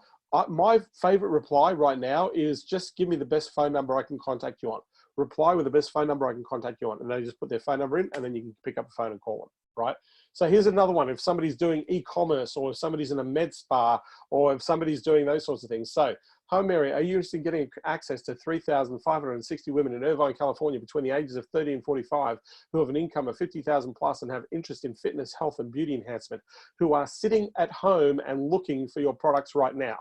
my favorite reply right now is just give me the best phone number I can contact you on. Reply with the best phone number I can contact you on, and they just put their phone number in, and then you can pick up the phone and call them, right? So here's another one. If somebody's doing e-commerce, or if somebody's in a med spa, or if somebody's doing those sorts of things. So, hi Mary, are you interested in getting access to 3,560 women in Irvine, California between the ages of 30 and 45 who have an income of 50,000 plus and have interest in fitness, health, and beauty enhancement, who are sitting at home and looking for your products right now?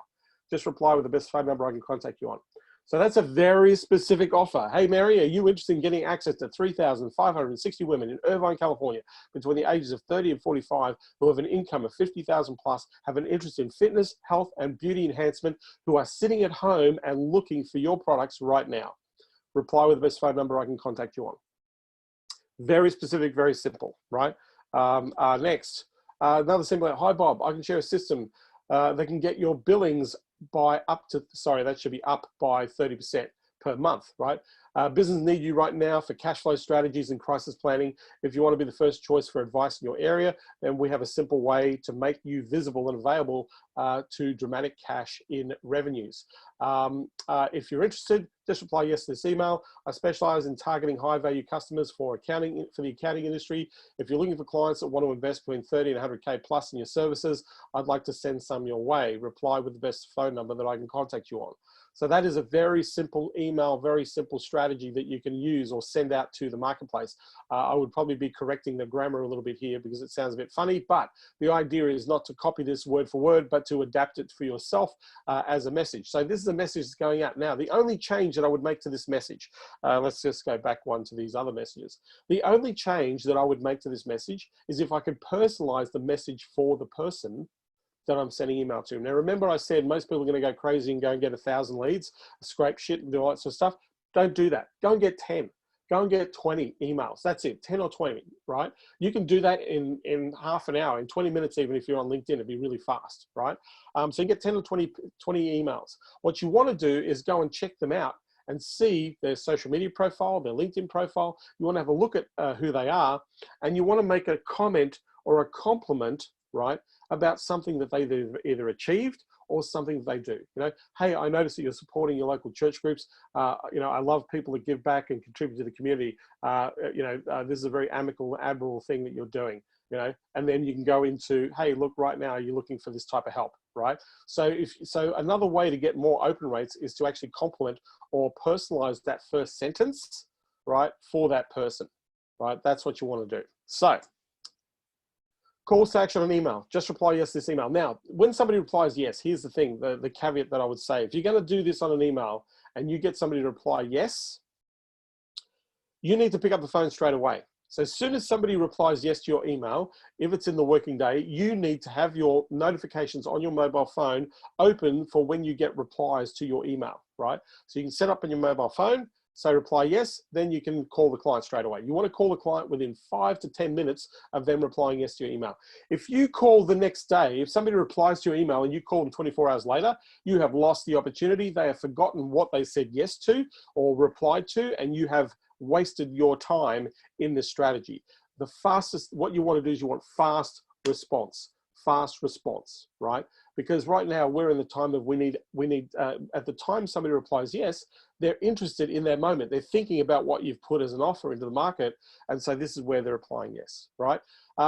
Just reply with the best phone number I can contact you on. So that's a very specific offer. Hey, Mary, are you interested in getting access to 3,560 women in Irvine, California, between the ages of 30 and 45, who have an income of 50,000 plus, have an interest in fitness, health, and beauty enhancement, who are sitting at home and looking for your products right now? Reply with the best phone number I can contact you on. Very specific, very simple, right? Next, another simple. Hi, Bob, I can share a system that can get your billings by up to, sorry, that should be up by 30% per month, right? Business need you right now for cash flow strategies and crisis planning. If you want to be the first choice for advice in your area, then we have a simple way to make you visible and available to dramatic cash in revenues. If you're interested, just reply yes to this email. I specialize in targeting high value customers for the accounting industry. If you're looking for clients that want to invest between 30 and 100K plus in your services, I'd like to send some your way. Reply with the best phone number that I can contact you on. So that is a very simple email, very simple strategy that you can use or send out to the marketplace. I would probably be correcting the grammar a little bit here because it sounds a bit funny, but the idea is not to copy this word for word, but to adapt it for yourself as a message. So this is a message that's going out. Now, the only change that I would make to this message, let's just go back one to these other messages. The only change that I would make to this message is if I could personalize the message for the person that I'm sending email to. Now, remember I said most people are going to go crazy and go and get 1,000 leads, scrape shit and do all that sort of stuff. Don't do that. Go and get 10. Go and get 20 emails. That's it, 10 or 20, right? You can do that in half an hour, in 20 minutes, even if you're on LinkedIn, it'd be really fast, right? So you get 10 or 20 emails. What you want to do is go and check them out and see their social media profile, their LinkedIn profile. You want to have a look at who they are, and you want to make a comment or a compliment, right, about something that they either achieved or something that they do. You know, hey, I noticed that you're supporting your local church groups. You know, I love people that give back and contribute to the community. This is a very amicable, admirable thing that you're doing. You know, and then you can go into, hey, look, right now you're looking for this type of help, right? So another way to get more open rates is to actually compliment or personalize that first sentence, right, for that person, right? That's what you want to do. So, call to action on email. Just reply yes to this email. Now, when somebody replies yes, here's the thing, the caveat that I would say. If you're going to do this on an email and you get somebody to reply yes, you need to pick up the phone straight away. So as soon as somebody replies yes to your email, if it's in the working day, you need to have your notifications on your mobile phone open for when you get replies to your email, right? So you can set up on your mobile phone, say reply yes, then you can call the client straight away. You want to call the client within 5 to 10 minutes of them replying yes to your email. If you call the next day, if somebody replies to your email and you call them 24 hours later, you have lost the opportunity. They have forgotten what they said yes to or replied to, and you have wasted your time in this strategy. The fastest, what you want to do is you want fast response. fast response, right? Because right now we're in the time of we need at the time somebody replies yes, they're interested in their moment. They're thinking about what you've put as an offer into the market. And so this is where they're applying yes, right?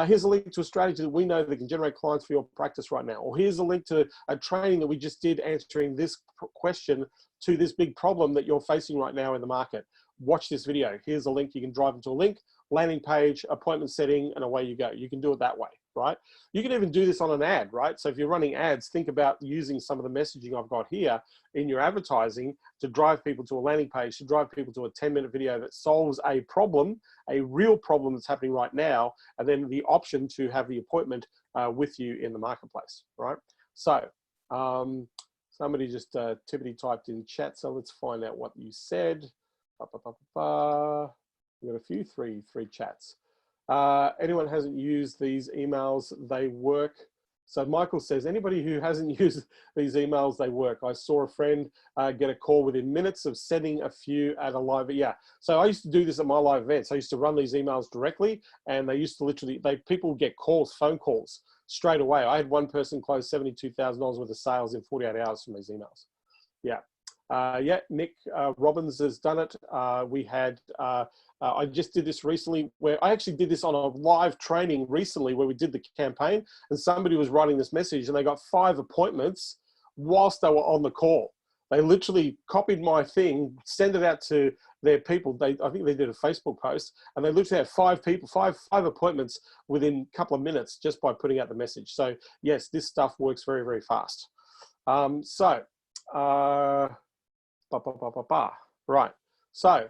Here's a link to a strategy that we know that can generate clients for your practice right now. Or here's a link to a training that we just did answering this question to this big problem that you're facing right now in the market. Watch this video. Here's a link. You can drive into a link, landing page, appointment setting, and away you go. You can do it that way, right? You can even do this on an ad, right? So if you're running ads, think about using some of the messaging I've got here in your advertising to drive people to a landing page, to drive people to a 10-minute video that solves a problem, a real problem that's happening right now, and then the option to have the appointment with you in the marketplace, right? So somebody just typically typed in chat, so let's find out what you said. We've got a few, three chats. Anyone hasn't used these emails, they work. So Michael says, anybody who hasn't used these emails, they work. I saw a friend get a call within minutes of sending a few at a live, yeah. So I used to do this at my live events. I used to run these emails directly, and they used to literally, people get calls, phone calls straight away. I had one person close $72,000 worth of sales in 48 hours from these emails. Yeah. Yeah, Nick Robbins has done it. We had, I just did this recently where I actually did this on a live training recently where we did the campaign, and somebody was writing this message and they got 5 appointments whilst they were on the call. They literally copied my thing, sent it out to their people. I think they did a Facebook post, and they literally had 5 people, five appointments within a couple of minutes just by putting out the message. So yes, this stuff works very, very fast. Right, so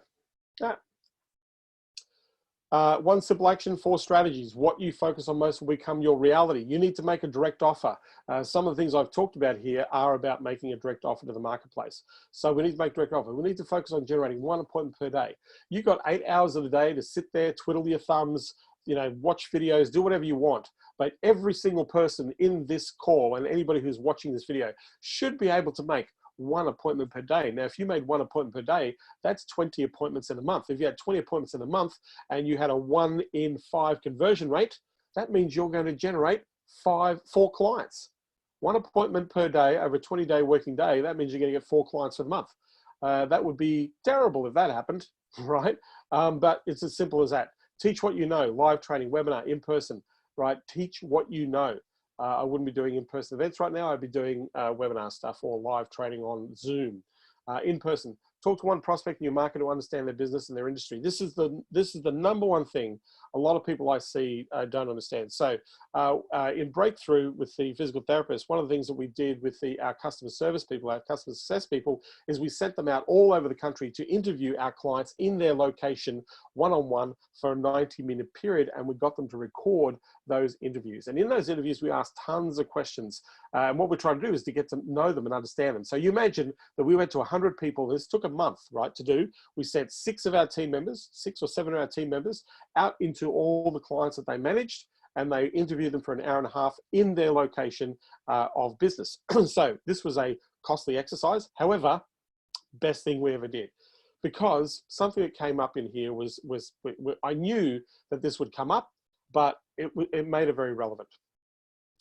one simple action, 4 strategies. What you focus on most will become your reality. You need to make a direct offer. Some of the things I've talked about here are about making a direct offer to the marketplace. So we need to make direct offer. We need to focus on generating 1 appointment per day. You've got 8 hours of the day to sit there, twiddle your thumbs, you know, watch videos, do whatever you want. But every single person in this call and anybody who's watching this video should be able to make 1 appointment per day. Now, if you made 1 appointment per day, that's 20 appointments in a month. If you had 20 appointments in a month and you had a 1 in 5 conversion rate, that means you're going to generate 4 clients. 1 appointment per day over a 20-day working day, that means you're going to get 4 clients for the month. That would be terrible if that happened, right? But it's as simple as that. Teach what you know, live training, webinar, in person, right? Teach what you know. I wouldn't be doing in-person events right now. I'd be doing webinar stuff or live training on Zoom. In person, talk to one prospect in your market to understand their business and their industry. This is the #1 thing a lot of people I see don't understand. So in Breakthrough with the physical therapist, one of the things that we did with our customer service people, our customer success people, is we sent them out all over the country to interview our clients in their location one-on-one for a 90-minute period, and we got them to record those interviews. And in those interviews, we asked tons of questions. And what we're trying to do is to get to know them and understand them. So you imagine that we went to 100 people. This took a month, right, to do. We sent 6 of our team members, 6 or 7 of our team members out into all the clients that they managed, and they interviewed them for an hour and a half in their location of business. So this was a costly exercise. However, best thing we ever did, because something that came up in here was I knew that this would come up, but it made it very relevant.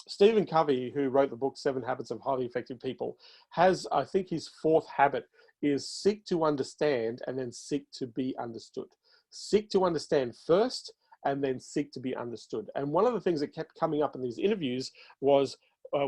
Stephen Covey, who wrote the book 7 Habits of Highly Effective People, has, I think his 4th habit is seek to understand and then seek to be understood. Seek to understand first and then seek to be understood. And one of the things that kept coming up in these interviews was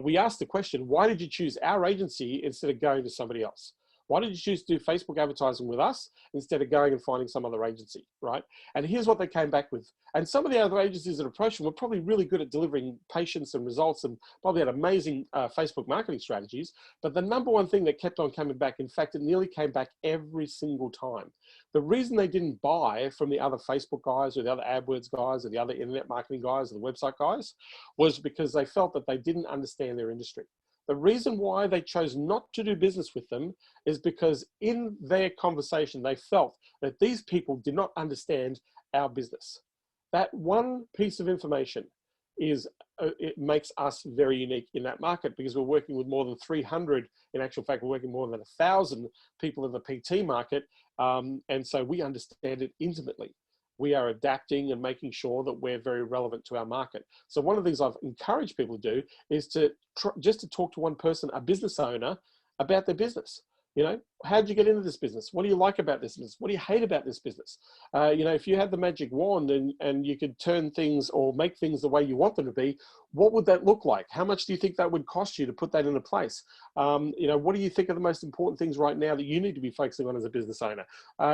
we asked the question, why did you choose our agency instead of going to somebody else? Why did you choose to do Facebook advertising with us instead of going and finding some other agency, right? And here's what they came back with. And some of the other agencies that approached them were probably really good at delivering patients and results and probably had amazing Facebook marketing strategies. But the #1 thing that kept on coming back, in fact, it nearly came back every single time. The reason they didn't buy from the other Facebook guys or the other AdWords guys or the other internet marketing guys or the website guys was because they felt that they didn't understand their industry. The reason why they chose not to do business with them is because in their conversation, they felt that these people did not understand our business. That one piece of information is, it makes us very unique in that market because we're working with more than 300. In actual fact, we're working more than 1,000 people in the PT market. And so we understand it intimately. we are adapting and making sure that we're very relevant to our market. So one of the things I've encouraged people to do is to just to talk to one person, a business owner, about their business. You know, how did you get into this business? What do you like about this business? What do you hate about this business? You know, if you had the magic wand and you could turn things or make things the way you want them to be, what would that look like? How much do you think that would cost you to put that into place? You know, what do you think are the most important things right now that you need to be focusing on as a business owner?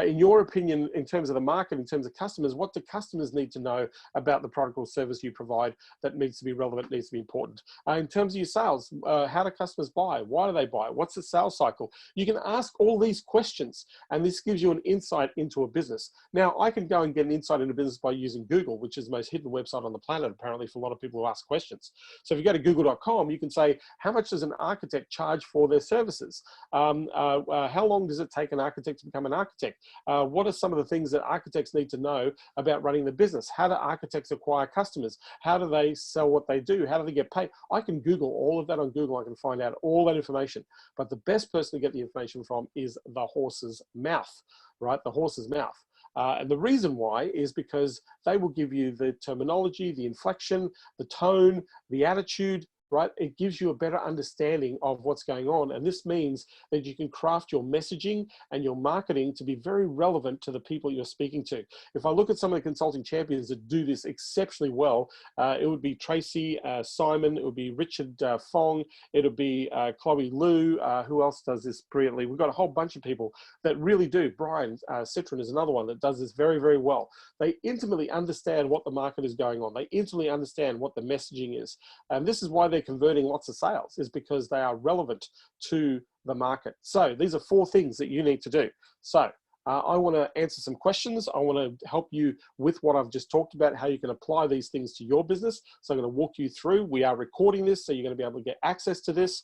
In your opinion, in terms of the market, in terms of customers, what do customers need to know about the product or service you provide that needs to be relevant, needs to be important? In terms of your sales, how do customers buy? Why do they buy? What's the sales cycle? You can ask all these questions, and this gives you an insight into a business. Now, I can go and get an insight into business by using Google, which is the most hidden website on the planet, apparently, for a lot of people who ask questions. So if you go to google.com, you can say, how much does an architect charge for their services? How long does it take an architect to become an architect? What are some of the things that architects need to know about running the business? How do architects acquire customers? How do they sell what they do? How do they get paid? I can Google all of that on Google. I can find out all that information. But the best person to get the information from is the horse's mouth, right? The horse's mouth. And the reason why is because they will give you the terminology, the inflection, the tone, the attitude, right? It gives you a better understanding of what's going on. And this means that you can craft your messaging and your marketing to be very relevant to the people you're speaking to. If I look at some of the consulting champions that do this exceptionally well, it would be Tracy, Simon, it would be Richard Fong, it would be Chloe Liu, who else does this brilliantly? We've got a whole bunch of people that really do. Brian Citron is another one that does this very, very well. They intimately understand what the market is going on. They intimately understand what the messaging is. And this is why they're converting lots of sales, is because they are relevant to the market. So these are 4 things that you need to do. So I want to answer some questions. I want to help you with what I've just talked about, how you can apply these things to your business. So I'm going to walk you through. We are recording this, so you're going to be able to get access to this.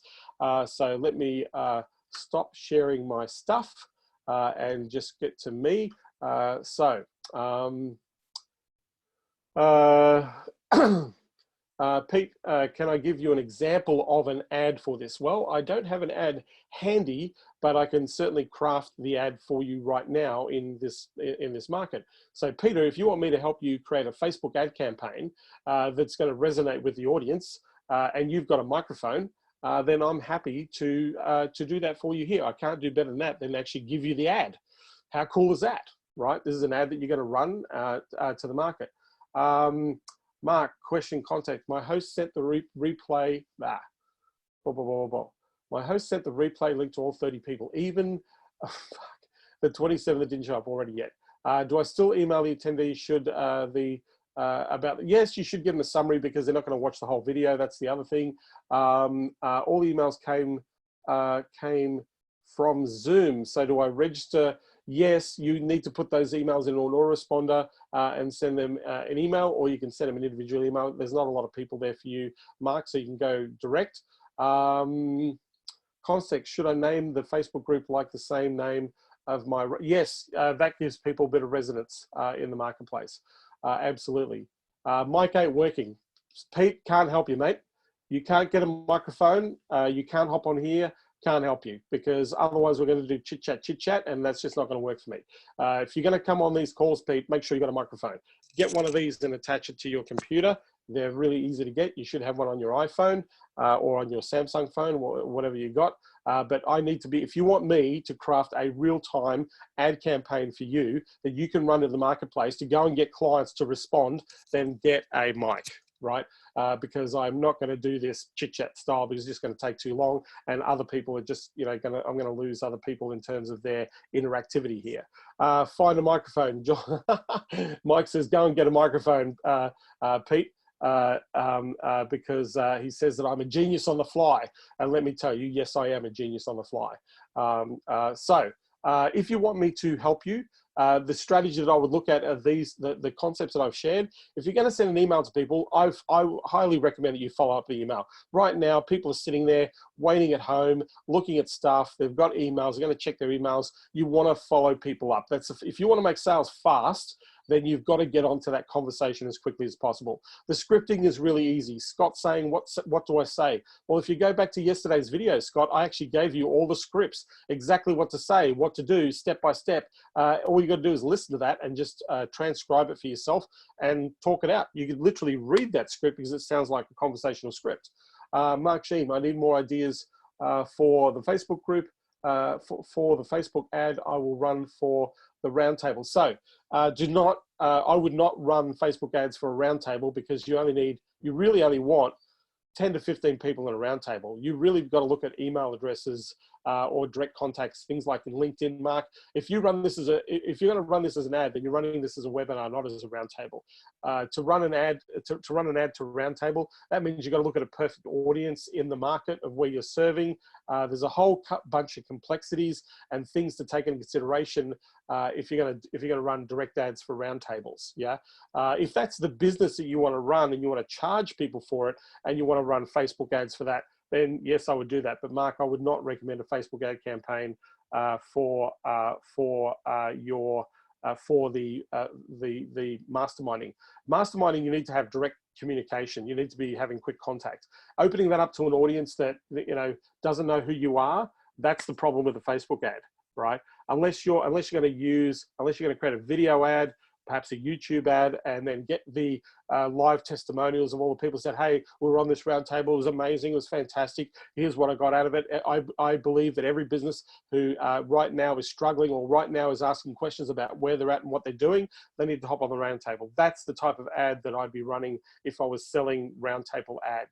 So let me stop sharing my stuff and just get to me. Pete, can I give you an example of an ad for this? Well, I don't have an ad handy, but I can certainly craft the ad for you right now in this market. So Peter, if you want me to help you create a Facebook ad campaign that's going to resonate with the audience, and you've got a microphone, then I'm happy to do that for you here. I can't do better than that, than actually give you the ad. How cool is that, right? This is an ad that you're going to run to the market. Mark, question, contact. My host sent the replay. Blah, blah, blah, blah. My host sent the replay link to all 30 people. Even the 27 that didn't show up already yet. Do I still email the attendees? Should yes, you should give them a summary because they're not going to watch the whole video. That's the other thing. All the emails came from Zoom. So do I register? Yes, you need to put those emails in an autoresponder and send them an email, or you can send them an individual email. There's not a lot of people there for you, Mark, so you can go direct. Context, should I name the Facebook group like the same name of my, yes, that gives people a bit of resonance in the marketplace. Absolutely. Mic ain't working. Pete, can't help you, mate. You can't get a microphone. You can't hop on here. Can't help you, because otherwise we're going to do chit chat, and that's just not going to work for me. If you're going to come on these calls, Pete, make sure you got a microphone. Get one of these and attach it to your computer. They're really easy to get. You should have one on your iPhone or on your Samsung phone, or whatever you got. But I need to be, if you want me to craft a real-time ad campaign for you that you can run in the marketplace to go and get clients to respond, then get a mic. Right? Because I'm not going to do this chit chat style, because it's just going to take too long, and other people are just, you know, I'm going to lose other people in terms of their interactivity here. Find a microphone. Mike says, go and get a microphone, Pete, because he says that I'm a genius on the fly. And let me tell you, yes, I am a genius on the fly. If you want me to help you, the strategy that I would look at are the concepts that I've shared. If you're going to send an email to people, I highly recommend that you follow up the email. Right now, people are sitting there waiting at home, looking at stuff. They've got emails. They're going to check their emails. You want to follow people up. If you want to make sales fast, then you've got to get onto that conversation as quickly as possible. The scripting is really easy. Scott saying, what do I say? Well, if you go back to yesterday's video, Scott, I actually gave you all the scripts, exactly what to say, what to do, step by step. All you got to do is listen to that and just transcribe it for yourself and talk it out. You could literally read that script because it sounds like a conversational script. Mark Sheem, I need more ideas for the Facebook group. For the Facebook ad, I will run for the roundtable. So I would not run Facebook ads for a roundtable because you really only want 10 to 15 people in a roundtable. You really got to look at email addresses or direct contacts, things like in LinkedIn. Mark, if you're going to run this as an ad, then you're running this as a webinar, not as a roundtable. To run an ad to a roundtable, that means you've got to look at a perfect audience in the market of where you're serving. There's a whole bunch of complexities and things to take into consideration if you're going to run direct ads for roundtables. Yeah, if that's the business that you want to run and you want to charge people for it, and you want to run Facebook ads for that, then yes, I would do that. But Mark, I would not recommend a Facebook ad campaign for the masterminding. Masterminding, you need to have direct communication. You need to be having quick contact. Opening that up to an audience that doesn't know who you are, that's the problem with the Facebook ad, right? Unless you're going to create a video ad, perhaps a YouTube ad, and then get the live testimonials of all the people who said, hey, we were on this roundtable, it was amazing, it was fantastic, here's what I got out of it. I believe that every business who right now is struggling or right now is asking questions about where they're at and what they're doing, they need to hop on the roundtable. That's the type of ad that I'd be running if I was selling roundtable ad.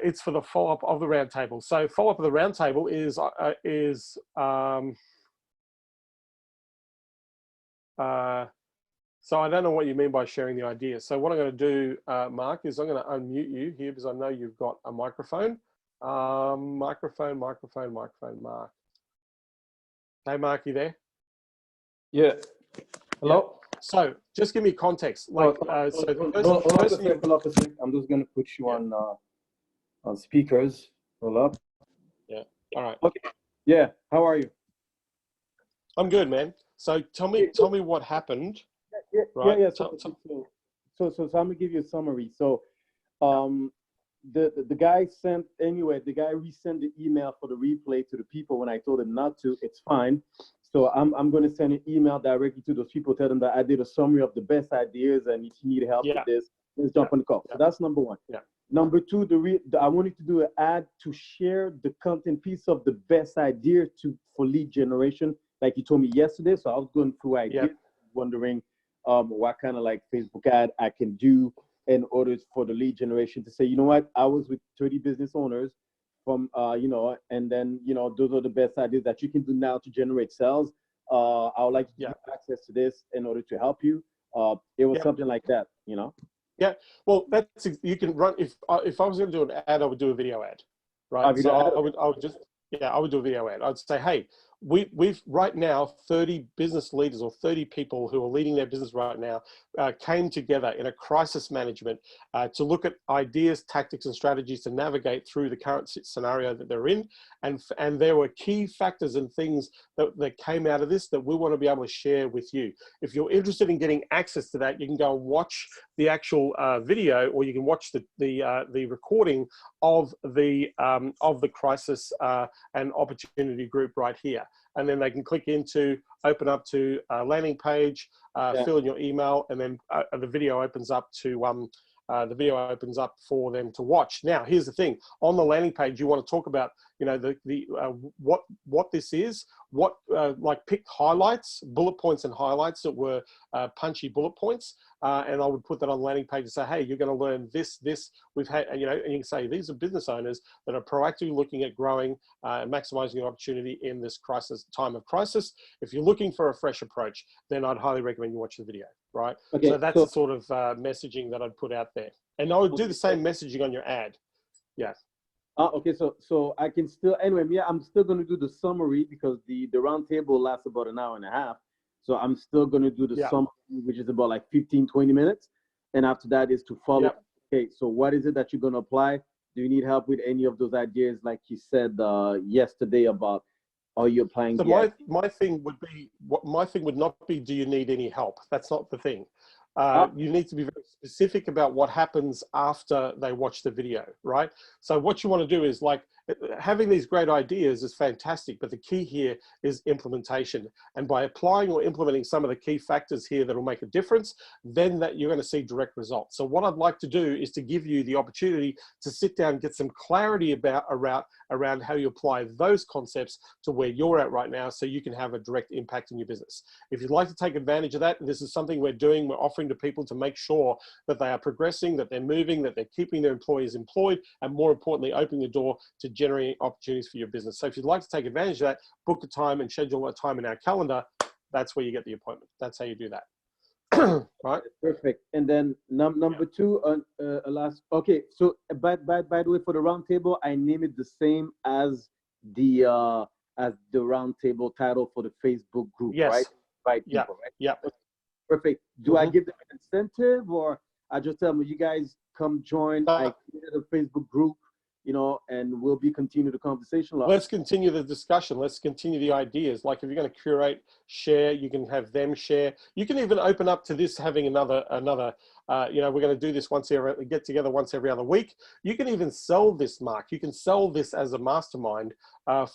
It's for the follow-up of the roundtable. So follow-up of the roundtable so I don't know what you mean by sharing the idea. So what I'm going to do, Mark, is I'm going to unmute you here because I know you've got a microphone. Microphone, Mark. Hey, Mark, you there? Yeah. Hello? Yeah. So just give me context. Like, I'm just going to put you on speakers. Hold up. Yeah. All right. Okay. Yeah. How are you? I'm good, man. So tell me what happened. Yeah, right? yeah. So I'm gonna give you a summary. So, the guy resent the email for the replay to the people when I told him not to. It's fine. So I'm gonna send an email directly to those people, tell them that I did a summary of the best ideas, and if you need help with this, let's jump on the call. So that's number one. Yeah. Number two, I wanted to do an ad to share the content piece of the best idea for lead generation, like you told me yesterday. So I was going through ideas, wondering what kind of like Facebook ad I can do in order for the lead generation to say, you know what, I was with 30 business owners from, and then, those are the best ideas that you can do now to generate sales. I would like to give you access to this in order to help you. It was something like that, Yeah, well, you can run. If I was going to do an ad, I would do a video ad, right? So I would do a video ad. I'd say, hey, we've right now 30 business leaders or 30 people who are leading their business right now came together in a crisis management to look at ideas, tactics, and strategies to navigate through the current scenario that they're in. And there were key factors and things that came out of this that we want to be able to share with you. If you're interested in getting access to that, you can go and watch the actual video, or you can watch the recording of the crisis and opportunity group right here. And then they can click into, open up to a landing page, fill in your email, and then the video opens up for them to watch. Now, here's the thing: on the landing page, you want to talk about, what this is, like pick highlights, bullet points, and highlights that were punchy bullet points, and I would put that on the landing page and say, hey, you're going to learn this. We've had, and you can say these are business owners that are proactively looking at growing and maximizing your opportunity in this time of crisis. If you're looking for a fresh approach, then I'd highly recommend you watch the video. Right. Okay, so that's the sort of messaging that I'd put out there, and I would do the same messaging on your ad. Yeah. Okay, so I can still, anyway, I'm still going to do the summary because the round table lasts about an hour and a half. So I'm still going to do the summary, which is about like 15, 20 minutes. And after that is to follow. Okay, so what is it that you're going to apply? Do you need help with any of those ideas? Like you said yesterday about Or you're applying So the my thing would be, my thing would not be, do you need any help? That's not the thing. You need to be very specific about what happens after they watch the video, right? So what you want to do is, like, having these great ideas is fantastic, but the key here is implementation. And by applying or implementing some of the key factors here that will make a difference, then that you're going to see direct results. So what I'd like to do is to give you the opportunity to sit down and get some clarity about around how you apply those concepts to where you're at right now, so you can have a direct impact in your business. If you'd like to take advantage of that, and this is something we're doing, we're offering to people to make sure that they are progressing, that they're moving, that they're keeping their employees employed, and more importantly, opening the door to generating opportunities for your business. So if you'd like to take advantage of that, book a time and schedule a time in our calendar. That's where you get the appointment. That's how you do that. Right? Perfect. And then number two, last. Okay, so by the way, for the roundtable, I name it the same as the roundtable title for the Facebook group, Yes. right? Right. Yeah. People, right? Yeah. Perfect. Do I give them an incentive, or I just tell them, you guys come join? I created a Facebook group, you know, and we'll be continue the conversation. Let's continue the discussion. Let's continue the ideas. Like, if you're going to curate, share, you can have them share. You can even open up to this having another, you know, we're going to do this get together once every other week. You can even sell this, Mark. You can sell this as a mastermind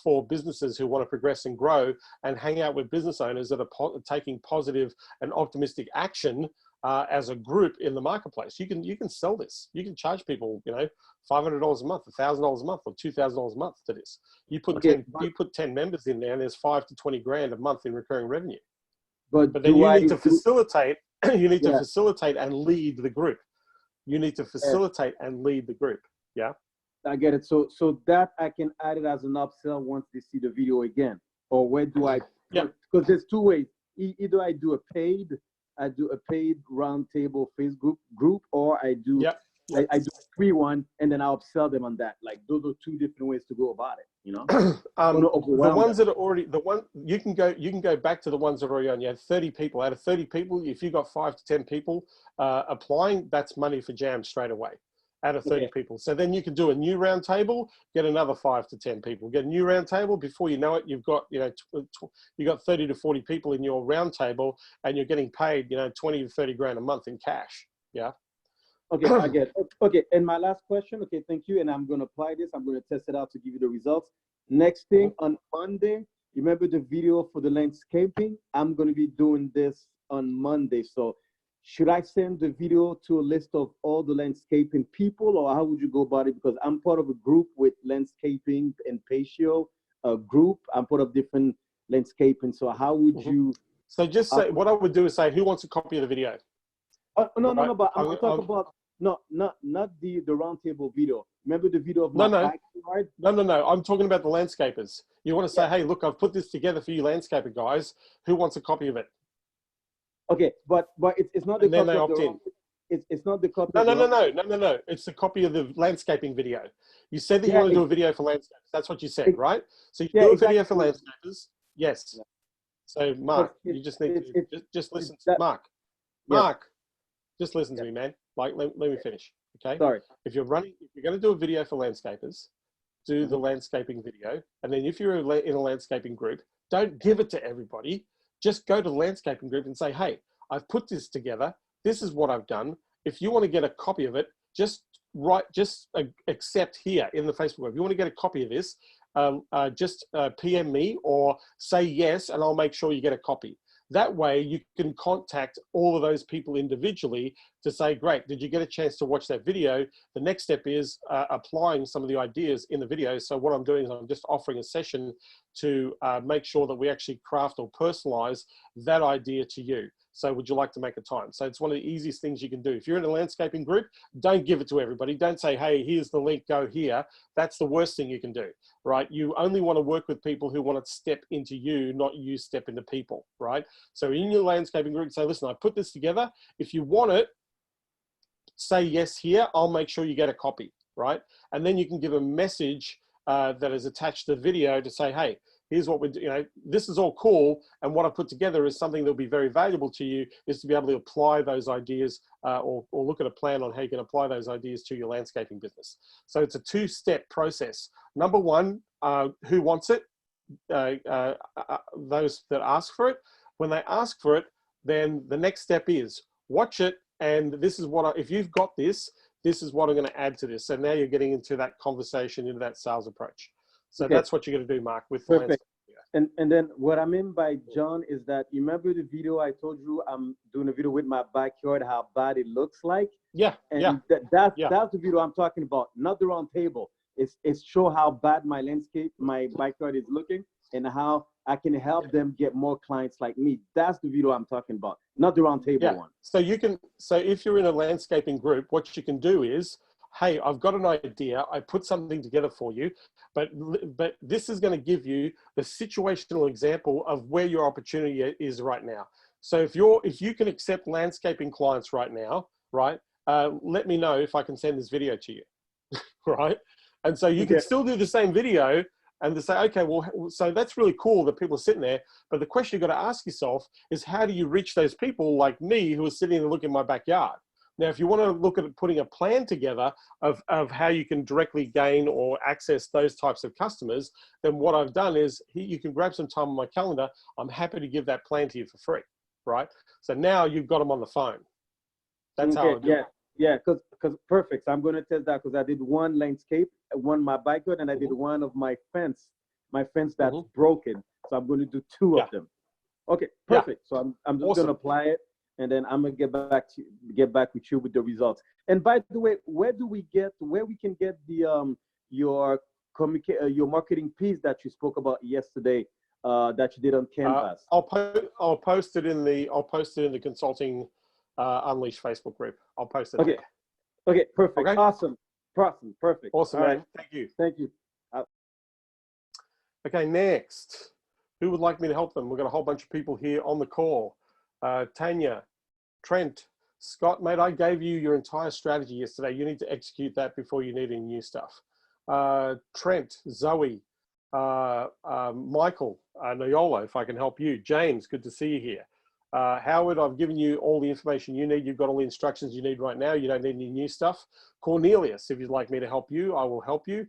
for businesses who want to progress and grow, and hang out with business owners that are taking positive and optimistic action as a group in the marketplace. You can sell this. You can charge people, you know, $500 a month, $1,000 a month, or $2,000 a month to this. You put 10 members in there, and there's 5 to 20 grand a month in recurring revenue. But then you need to facilitate. You need to facilitate and lead the group. You need to facilitate and lead the group. Yeah. I get it. So that I can add it as an upsell once they see the video again. Or where do I? Yeah. Because there's two ways. Either I do a paid roundtable Facebook group, or I do I do a free one, and then I'll upsell them on that. Like, those are two different ways to go about it, you know. The ones that are already you can go back to the ones that are already on. You had 30 people. Out of 30 people, if you got 5 to 10 people applying, that's money for Jam straight away. Out of 30 people. So then you can do a new round table, get another 5 to 10 people, get a new round table. Before you know it, you've got, you know, you got 30 to 40 people in your round table, and you're getting paid, you know, 20 to 30 grand a month in cash. Yeah. Okay, I get it. Okay, and my last question. Okay, thank you. And I'm going to apply this. I'm going to test it out to give you the results. Next thing, on Monday, remember the video for the landscaping? I'm going to be doing this on Monday. So should I send the video to a list of all the landscaping people, or how would you go about it? Because I'm part of a group with landscaping and patio group. I'm part of different landscaping. So how would you? So just say, what I would do is say, who wants a copy of the video? No, but I'm talking about not the roundtable video. Remember the video of my backyard? No. I'm talking about the landscapers. You want to say, hey, look, I've put this together for you landscaper guys. Who wants a copy of it? Okay, but it's not the and copy then they of opt the in. It's not the copy. No. It's the copy of the landscaping video. You said that you want to do a video for landscapers. That's what you said, right? So you do a video for landscapers. Yes. Yeah. So Mark, you just need to just listen to Mark. Mark, just listen to me, man. Like, let me finish. Okay. Sorry. If you're going to do a video for landscapers, do the landscaping video. And then if you're in a landscaping group, don't give it to everybody. Just go to the landscaping group and say, hey, I've put this together. This is what I've done. If you want to get a copy of it, just accept here in the Facebook group. If you want to get a copy of this, just PM me or say yes, and I'll make sure you get a copy. That way you can contact all of those people individually to say, great, did you get a chance to watch that video? The next step is applying some of the ideas in the video. So what I'm doing is I'm just offering a session to make sure that we actually craft or personalize that idea to you. So would you like to make a time? So it's one of the easiest things you can do. If you're in a landscaping group, don't give it to everybody. Don't say, hey, here's the link, go here. That's the worst thing you can do, right? You only want to work with people who want to step into you, not you step into people, right? So in your landscaping group, say, listen, I put this together. If you want it, say yes here. I'll make sure you get a copy, right? And then you can give a message that is attached to the video to say, hey, here's what we do. You know, this is all cool, and what I put together is something that will be very valuable to you, is to be able to apply those ideas or look at a plan on how you can apply those ideas to your landscaping business. So it's a two-step process. Number one, who wants it? those that ask for it. When they ask for it, then the next step is watch it. And this is what, if you've got this, this is what I'm going to add to this. So now you're getting into that conversation, into that sales approach. So Okay. that's what you're going to do, Mark, with the Perfect. landscape. And then what I mean by John is that, you remember the video I told you I'm doing a video with my backyard, how bad it looks like? Yeah. And that's the video I'm talking about, not the round table. It's show how bad my landscape, my backyard is looking, and how I can help them get more clients like me. That's the video I'm talking about, not the round table one. So you can, so if you're in a landscaping group, what you can do is, hey, I've got an idea. I put something together for you, but this is going to give you the situational example of where your opportunity is right now. So if you can accept landscaping clients right now, right, let me know if I can send this video to you, right? And so you can still do the same video and to say, okay, well, so that's really cool that people are sitting there. But the question you've got to ask yourself is, how do you reach those people like me who are sitting and looking in my backyard? Now, if you want to look at putting a plan together of how you can directly gain or access those types of customers, then what I've done is you can grab some time on my calendar. I'm happy to give that plan to you for free, right? So now you've got them on the phone. That's how I do it. Yeah, because perfect. So I'm going to test that, because I did one landscape, one my backyard, and I did one of my fence that's broken. So I'm going to do two of them. Okay, perfect. So I'm just going to apply it, and then I'm going to get back with you with the results. And by the way, where we can get the your marketing piece that you spoke about yesterday, that you did on Canvas? I'll post it in the consulting Unleash Facebook group. I'll post it. Okay, perfect. Okay. Awesome, perfect. Awesome, man. Thank you. Okay, next, who would like me to help them? We've got a whole bunch of people here on the call. Tanya, Trent, Scott, mate, I gave you your entire strategy yesterday. You need to execute that before you need any new stuff. Trent, Zoe, Michael, Nayolo, if I can help you. James, good to see you here. Howard, I've given you all the information you need. You've got all the instructions you need right now. You don't need any new stuff. Cornelius, if you'd like me to help you, I will help you.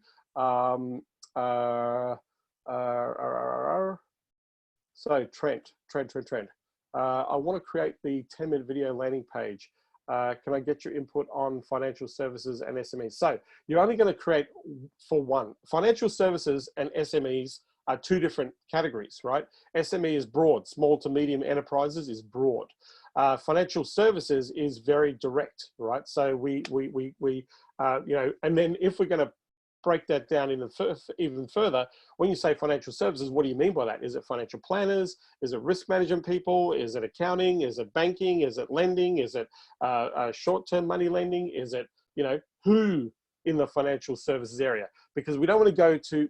So Trent. I want to create the 10-minute video landing page. Can I get your input on financial services and SMEs? So you're only going to create for one. Financial services and SMEs are two different categories, right? SME is broad, small to medium enterprises is broad. Financial services is very direct, right? So we you know, and then if we're going to break that down even further, when you say financial services, what do you mean by that? Is it financial planners? Is it risk management people? Is it accounting? Is it banking? Is it lending? Is it short-term money lending? Is it, you know, who in the financial services area? Because we don't want to go to,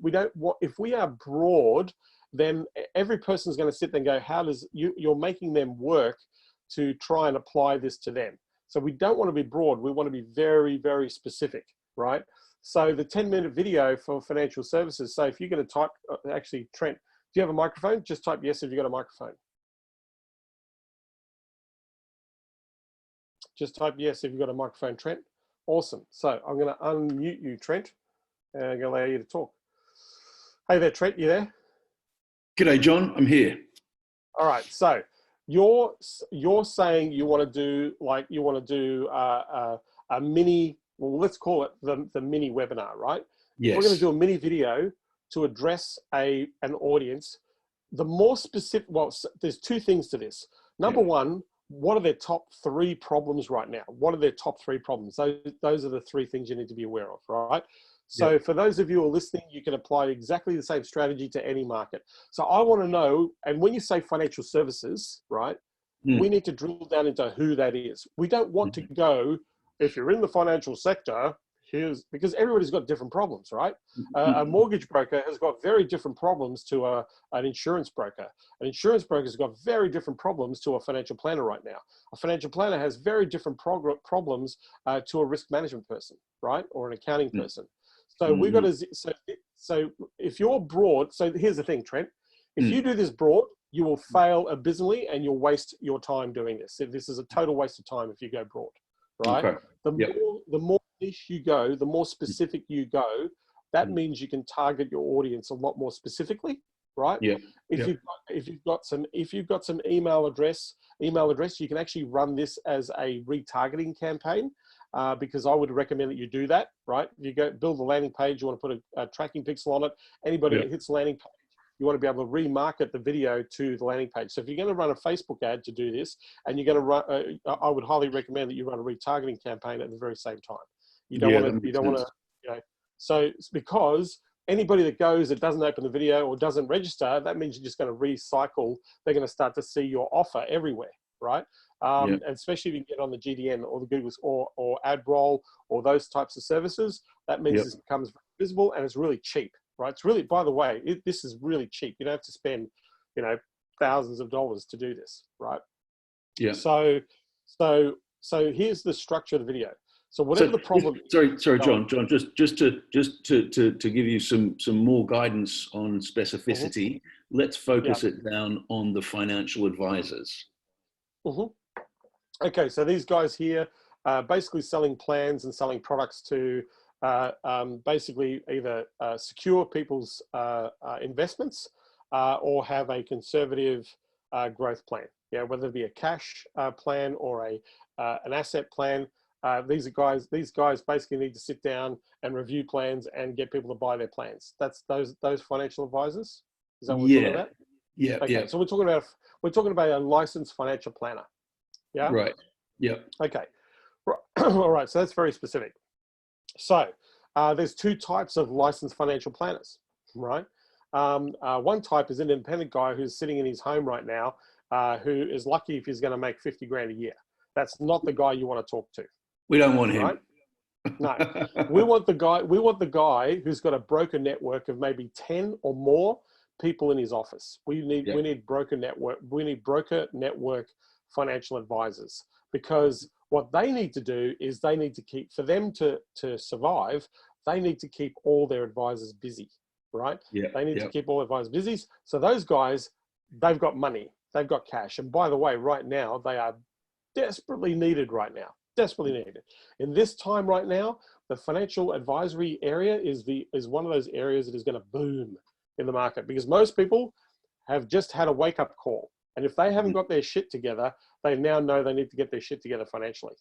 if we are broad, then every person is going to sit there and go, how does, you're making them work to try and apply this to them. So we don't want to be broad. We want to be very, very specific, right? So the 10-minute video for financial services. So if you're going to type, actually, Trent, do you have a microphone? Just type yes if you've got a microphone. Just type yes if you've got a microphone, Trent. Awesome. So I'm going to unmute you, Trent, and I'm going to allow you to talk. Hey there, Trent, you there? G'day, John. I'm here. All right. So you're saying you want to do a mini, well, let's call it the mini webinar, right? Yes. We're going to do a mini video to address an audience. The more specific, well, there's two things to this. Number one, what are their top 3 problems right now? What are their top 3 problems? Those are the 3 things you need to be aware of, right? So for those of you who are listening, you can apply exactly the same strategy to any market. So I want to know, and when you say financial services, right, we need to drill down into who that is. We don't want to go, if you're in the financial sector, because everybody's got different problems, right? A mortgage broker has got very different problems to an insurance broker. An insurance broker has got very different problems to a financial planner right now. A financial planner has very different problems to a risk management person, right? Or an accounting person. So we've got to, so if you're broad, so here's the thing, Trent, if you do this broad, you will fail abysmally and you'll waste your time doing this. This is a total waste of time if you go broad, right? Okay. The more niche you go, the more specific you go, that means you can target your audience a lot more specifically, right? Yeah. If you've got some email address, you can actually run this as a retargeting campaign, because I would recommend that you do that, right? You go build a landing page, you want to put a tracking pixel on it. Anybody that hits the landing page, you want to be able to remarket the video to the landing page. So if you're going to run a Facebook ad to do this, and you're going to run, I would highly recommend that you run a retargeting campaign at the very same time. You don't want to, you know, so it's because anybody that goes that doesn't open the video or doesn't register, that means you're just going to recycle. They're going to start to see your offer everywhere, right? And especially if you get on the GDN or the Google's or AdRoll or those types of services, that means this becomes visible and it's really cheap, right? It's really, by the way, this is really cheap. You don't have to spend, you know, thousands of dollars to do this, right? Yeah. So here's the structure of the video. So whatever the problem. Sorry, John. Just to give you some more guidance on specificity, let's focus it down on the financial advisors. Okay, so these guys here are basically selling plans and selling products to basically either secure people's investments or have a conservative growth plan. Yeah, whether it be a cash plan or an asset plan. These guys basically need to sit down and review plans and get people to buy their plans. That's those financial advisors. Is that what we're talking about? Yeah. Okay. So we're talking about a licensed financial planner. Yeah. Right. Yeah. Okay. All right. So that's very specific. So there's two types of licensed financial planners, right? One type is an independent guy who's sitting in his home right now, who is lucky if he's going to make 50 grand a year. That's not the guy you want to talk to. We don't want him. Right? No, we want the guy who's got a broker network of maybe 10 or more people in his office. We need broker network. We need broker network financial advisors, because what they need to do is they need to keep, for them to survive, they need to keep all their advisors busy, right? Yeah. They need to keep all advisors busy. So those guys, they've got money, they've got cash. And by the way, right now, they are desperately needed right now. Desperately needed. In this time right now, the financial advisory area is one of those areas that is going to boom in the market, because most people have just had a wake-up call. And if they haven't got their shit together, they now know they need to get their shit together financially,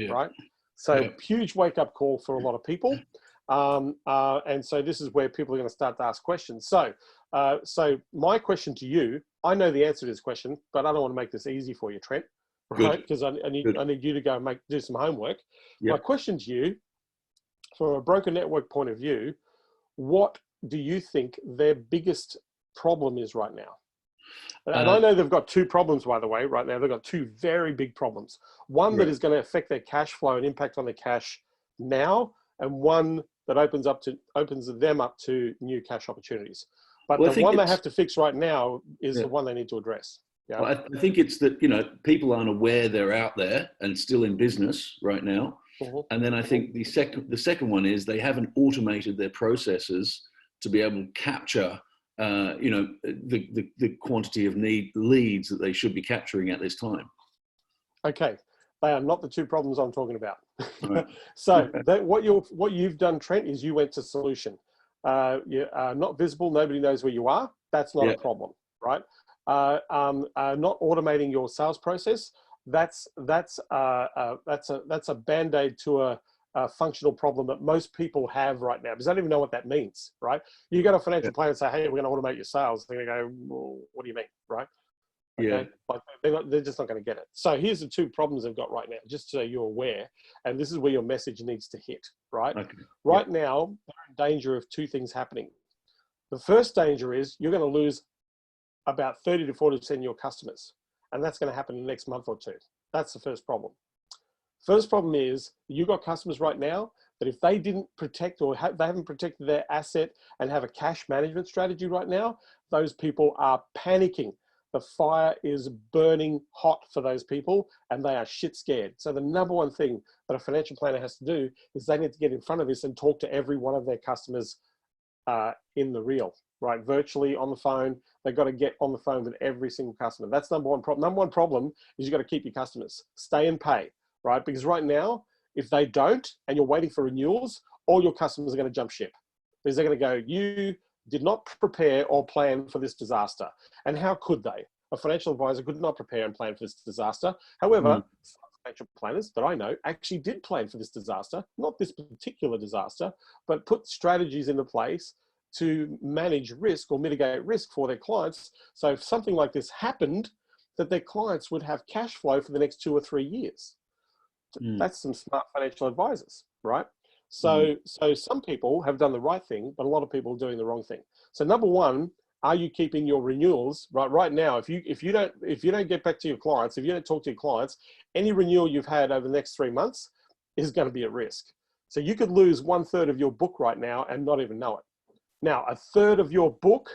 right? So huge wake-up call for a lot of people. And so this is where people are going to start to ask questions. So my question to you, I know the answer to this question, but I don't want to make this easy for you, Trent. Right, because I need you to go and do some homework. My question to you, from a broker network point of view, what do you think their biggest problem is right now? And I know they've got two problems, by the way, right now. They've got two very big problems. One that is going to affect their cash flow and impact on their cash now, and one that opens them up to new cash opportunities. But the one they have to fix right now is the one they need to address. Yeah. Well, I think it's that, people aren't aware they're out there and still in business right now. And then I think the second one is they haven't automated their processes to be able to capture, the quantity of leads that they should be capturing at this time. Okay. They are not the two problems I'm talking about. Right. So what you've done, Trent, is you went to solution. You are not visible. Nobody knows where you are. That's not a problem, right? Not automating your sales process. That's a band-aid to a functional problem that most people have right now, because they don't even know what that means, right? You go to a financial planner and say, "Hey, we're going to automate your sales." They're going to go, "Well, what do you mean?" Right? Okay? Like they're just not going to get it. So here's the two problems they've got right now, just so you're aware, and this is where your message needs to hit, right? Okay. Right now, they're in danger of two things happening. The first danger is you're going to lose about 30 to 40% of your customers. And that's going to happen in the next month or two. That's the first problem. First problem is you've got customers right now that if they didn't protect or they haven't protected their asset and have a cash management strategy right now, those people are panicking. The fire is burning hot for those people and they are shit scared. So the number one thing that a financial planner has to do is they need to get in front of this and talk to every one of their customers in the real. Right, virtually on the phone. They've got to get on the phone with every single customer. That's number one problem. Number one problem is you've got to keep your customers, stay and pay, right? Because right now, if they don't, and you're waiting for renewals, all your customers are going to jump ship. Because they're going to go, you did not prepare or plan for this disaster. And how could they? A financial advisor could not prepare and plan for this disaster. However, financial planners that I know actually did plan for this disaster, not this particular disaster, but put strategies into place to manage risk or mitigate risk for their clients. So if something like this happened, that their clients would have cash flow for the next 2 or 3 years. That's some smart financial advisors, right? So some people have done the right thing, but a lot of people are doing the wrong thing. So number one, are you keeping your renewals right now? If you don't get back to your clients, if you don't talk to your clients, any renewal you've had over the next 3 months is going to be at risk. So you could lose 1/3 of your book right now and not even know it. Now, 1/3 of your book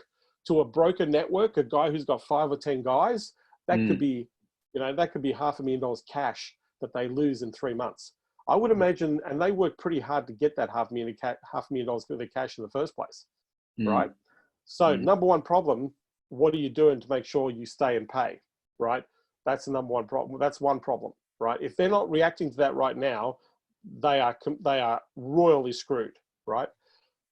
to a broker network, a guy who's got 5 or 10 guys, that could be, that could be $500,000 cash that they lose in 3 months. I would imagine, and they work pretty hard to get that $500,000 worth of cash in the first place, right? So number one problem, what are you doing to make sure you stay and pay, right? That's the number one problem. That's one problem, right? If they're not reacting to that right now, they are royally screwed, right?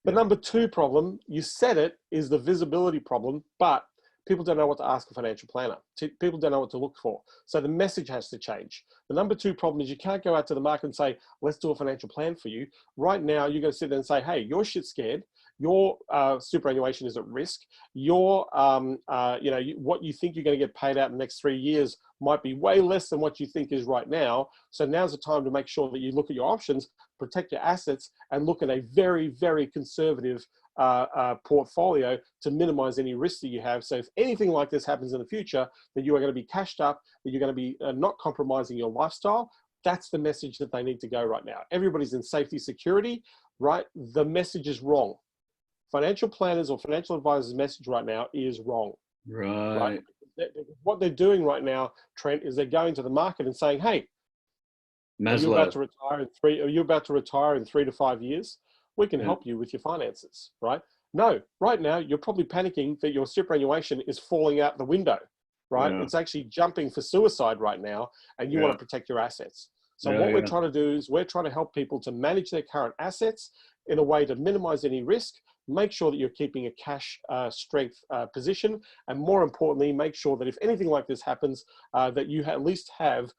The number two problem, you said it, is the visibility problem, but people don't know what to ask a financial planner. People don't know what to look for. So the message has to change. The number two problem is you can't go out to the market and say, let's do a financial plan for you. Right now, you're going to sit there and say, hey, you're shit scared. Your superannuation is at risk. Your, what you think you're going to get paid out in the next 3 years might be way less than what you think is right now. So now's the time to make sure that you look at your options, protect your assets, and look at a very, very conservative portfolio to minimize any risks that you have. So if anything like this happens in the future, that you are going to be cashed up, that you're going to be not compromising your lifestyle. That's the message that they need to go right now. Everybody's in safety, security, right? The message is wrong. Financial planners or financial advisors' message right now is wrong. Right. What they're doing right now, Trent, is they're going to the market and saying, hey, are you about to retire in 3 to 5 years? We can help you with your finances, right? No, right now, you're probably panicking that your superannuation is falling out the window, right? It's actually jumping for suicide right now, and you want to protect your assets. So what we're trying to do is we're trying to help people to manage their current assets in a way to minimize any risk, make sure that you're keeping a cash strength position, and more importantly, make sure that if anything like this happens, that you at least have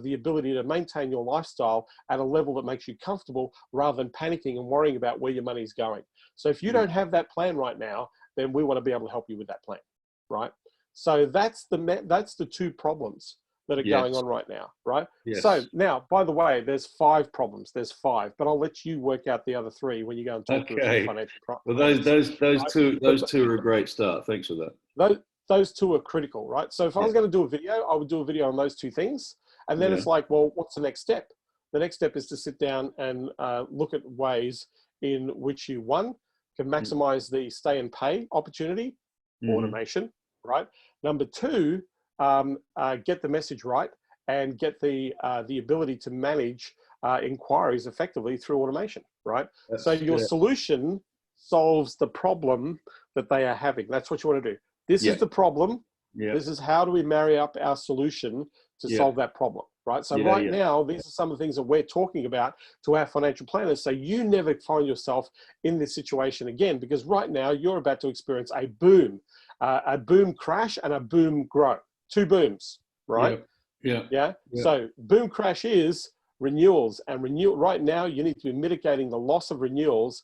the ability to maintain your lifestyle at a level that makes you comfortable rather than panicking and worrying about where your money is going. So if you don't have that plan right now, then we want to be able to help you with that plan, right? So that's the two problems that are going on right now, right? So now, by the way, there's 5 problems. There's 5, but I'll let you work out the other 3 when you go and talk to the financial problems. Well, those two are a great start. Thanks for that. Those 2 are critical, right? So if I was going to do a video, I would do a video on those 2 things. And then it's like, well, what's the next step? The next step is to sit down and look at ways in which you, one, can maximize the stay and pay opportunity, automation, right? Number 2, get the message right and get the ability to manage inquiries effectively through automation, right? So your solution solves the problem that they are having. That's what you want to do. This is the problem. This is how do we marry up our solution to solve that problem, right? So right now, these are some of the things that we're talking about to our financial planners. So you never find yourself in this situation again, because right now you're about to experience a boom crash and a boom grow. 2 booms, right? So boom crash is renewals, and right now you need to be mitigating the loss of renewals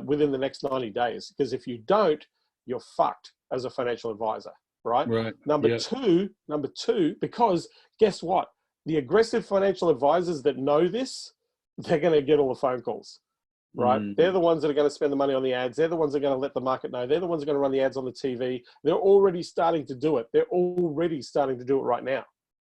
within the next 90 days, because if you don't, you're fucked as a financial advisor, right? Number two, because guess what? The aggressive financial advisors that know this, they're going to get all the phone calls, right? They're the ones that are going to spend the money on the ads. They're the ones that are going to let the market know. They're the ones that are going to run the ads on the TV. They're already starting to do it. They're already starting to do it right now,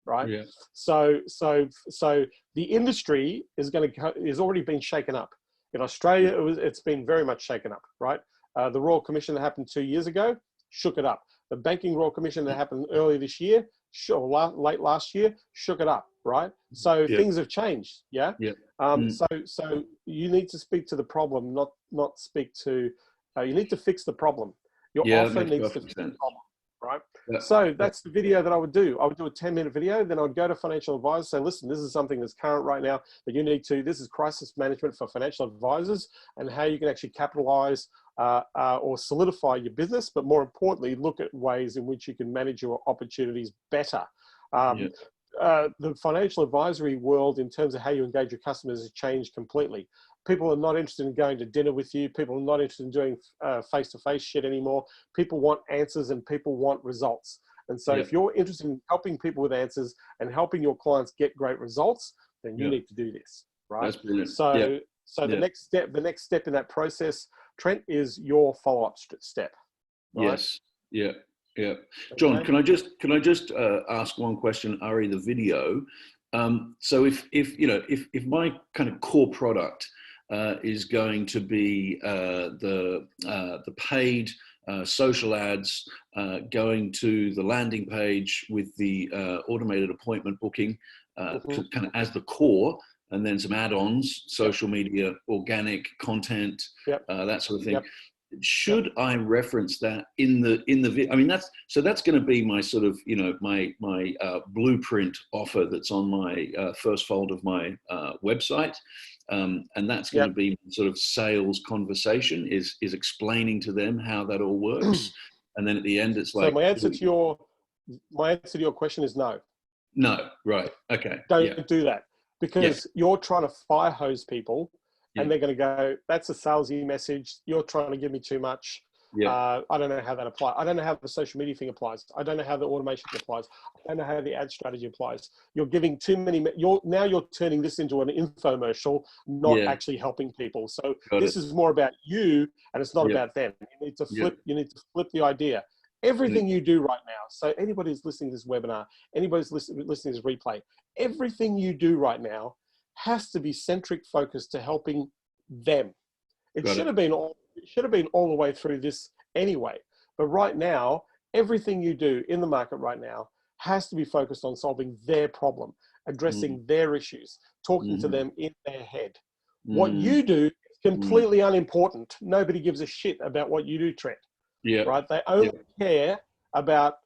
right? So the industry is already been shaken up. In Australia, it's been very much shaken up, right? The Royal Commission that happened 2 years ago shook it up. The Banking Royal Commission that happened earlier this year, late last year, shook it up, right? So things have changed, So you need to speak to the problem, not speak to, you need to fix the problem. Your offer needs to fix the problem, right? So that's the video that I would do. I would do a 10-minute video, then I would go to financial advisors, say, listen, this is something that's current right now that you need to, this is crisis management for financial advisors and how you can actually capitalize or solidify your business, but more importantly, look at ways in which you can manage your opportunities better. The financial advisory world, in terms of how you engage your customers, has changed completely. People are not interested in going to dinner with you. People are not interested in doing face-to-face shit anymore. People want answers and people want results. And so if you're interested in helping people with answers and helping your clients get great results, then you need to do this, right? That's brilliant. So, the next step in that process, Trent, is your follow-up step. Right? Yes. Yeah. Yeah. John, Okay. can I just ask one question, Ari, the video? So if my kind of core product is going to be the paid social ads, going to the landing page with the automated appointment booking kind of as the core, and then some add-ons, social media, organic content, that sort of thing. Should I reference that in the video? I mean, that's going to be my sort of, my blueprint offer that's on my first fold of my website. And that's going to be sort of sales conversation, is explaining to them how that all works. And then at the end, it's like, so my answer to your question is no. No, right. Okay. Don't do that, because you're trying to fire hose people. And they're going to go, that's a salesy message. You're trying to give me too much. I don't know how that applies. I don't know how the social media thing applies. I don't know how the automation applies. I don't know how the ad strategy applies. You're giving too many. Now you're turning this into an infomercial, not actually helping people. So this is more about you, and it's not about them. You need to flip. You need to flip the idea. Everything you do right now. So anybody who's listening to this webinar, anybody who's listening to this replay, everything you do right now has to be centric focused to helping them. It should have been all the way through this anyway. But right now, everything you do in the market right now has to be focused on solving their problem, addressing their issues, talking to them in their head. What you do is completely unimportant. Nobody gives a shit about what you do, Trent. Right? They only care about,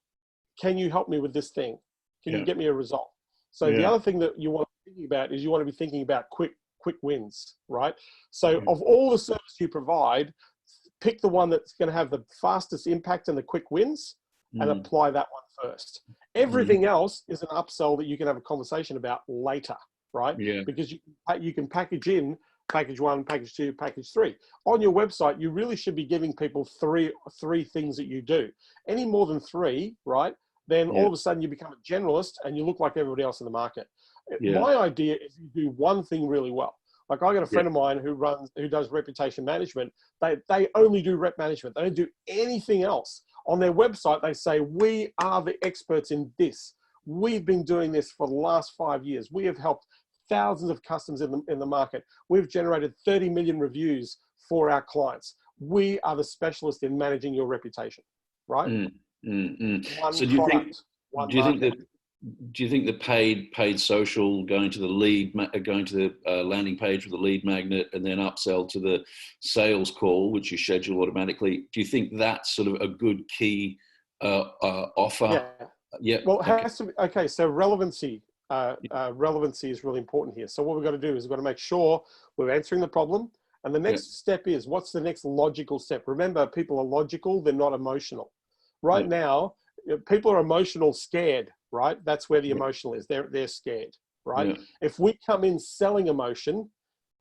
can you help me with this thing? Can you get me a result? So the other thing that you want to be thinking about is you want to be thinking about quick wins, right? So of all the service you provide, pick the one that's going to have the fastest impact and the quick wins, and apply that one first. Everything else is an upsell that you can have a conversation about later, right? Because you can package in package 1, package 2, package 3. On your website, you really should be giving people three things that you do. Any more than 3, right? Then all of a sudden you become a generalist and you look like everybody else in the market. My idea is you do one thing really well. Like I got a friend of mine who does reputation management. They only do rep management. They don't do anything else. On their website, they say, we are the experts in this. We've been doing this for the last 5 years. We have helped thousands of customers in the market. We've generated 30 million reviews for our clients. We are the specialist in managing your reputation, right? So do you think the paid social, going to the landing page with the lead magnet, and then upsell to the sales call, which you schedule automatically, do you think that's sort of a good key offer? Well, it has to be. Okay, so relevancy is really important here. So what we've got to do is we've got to make sure we're answering the problem. And the next step is, what's the next logical step? Remember, people are logical, they're not emotional. Right now, people are emotional scared, right? That's where the emotional is. They're scared, right? If we come in selling emotion,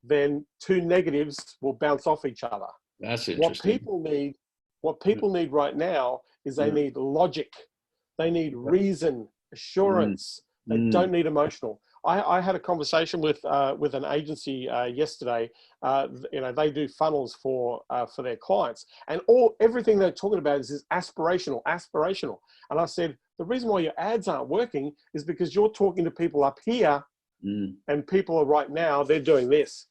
then 2 negatives will bounce off each other. That's interesting. What people need right now is they need logic. They need reason, assurance. They don't need emotional. I had a conversation with an agency yesterday. They do funnels for their clients, and everything they're talking about is aspirational. And I said, the reason why your ads aren't working is because you're talking to people up here, and people are right now, they're doing this,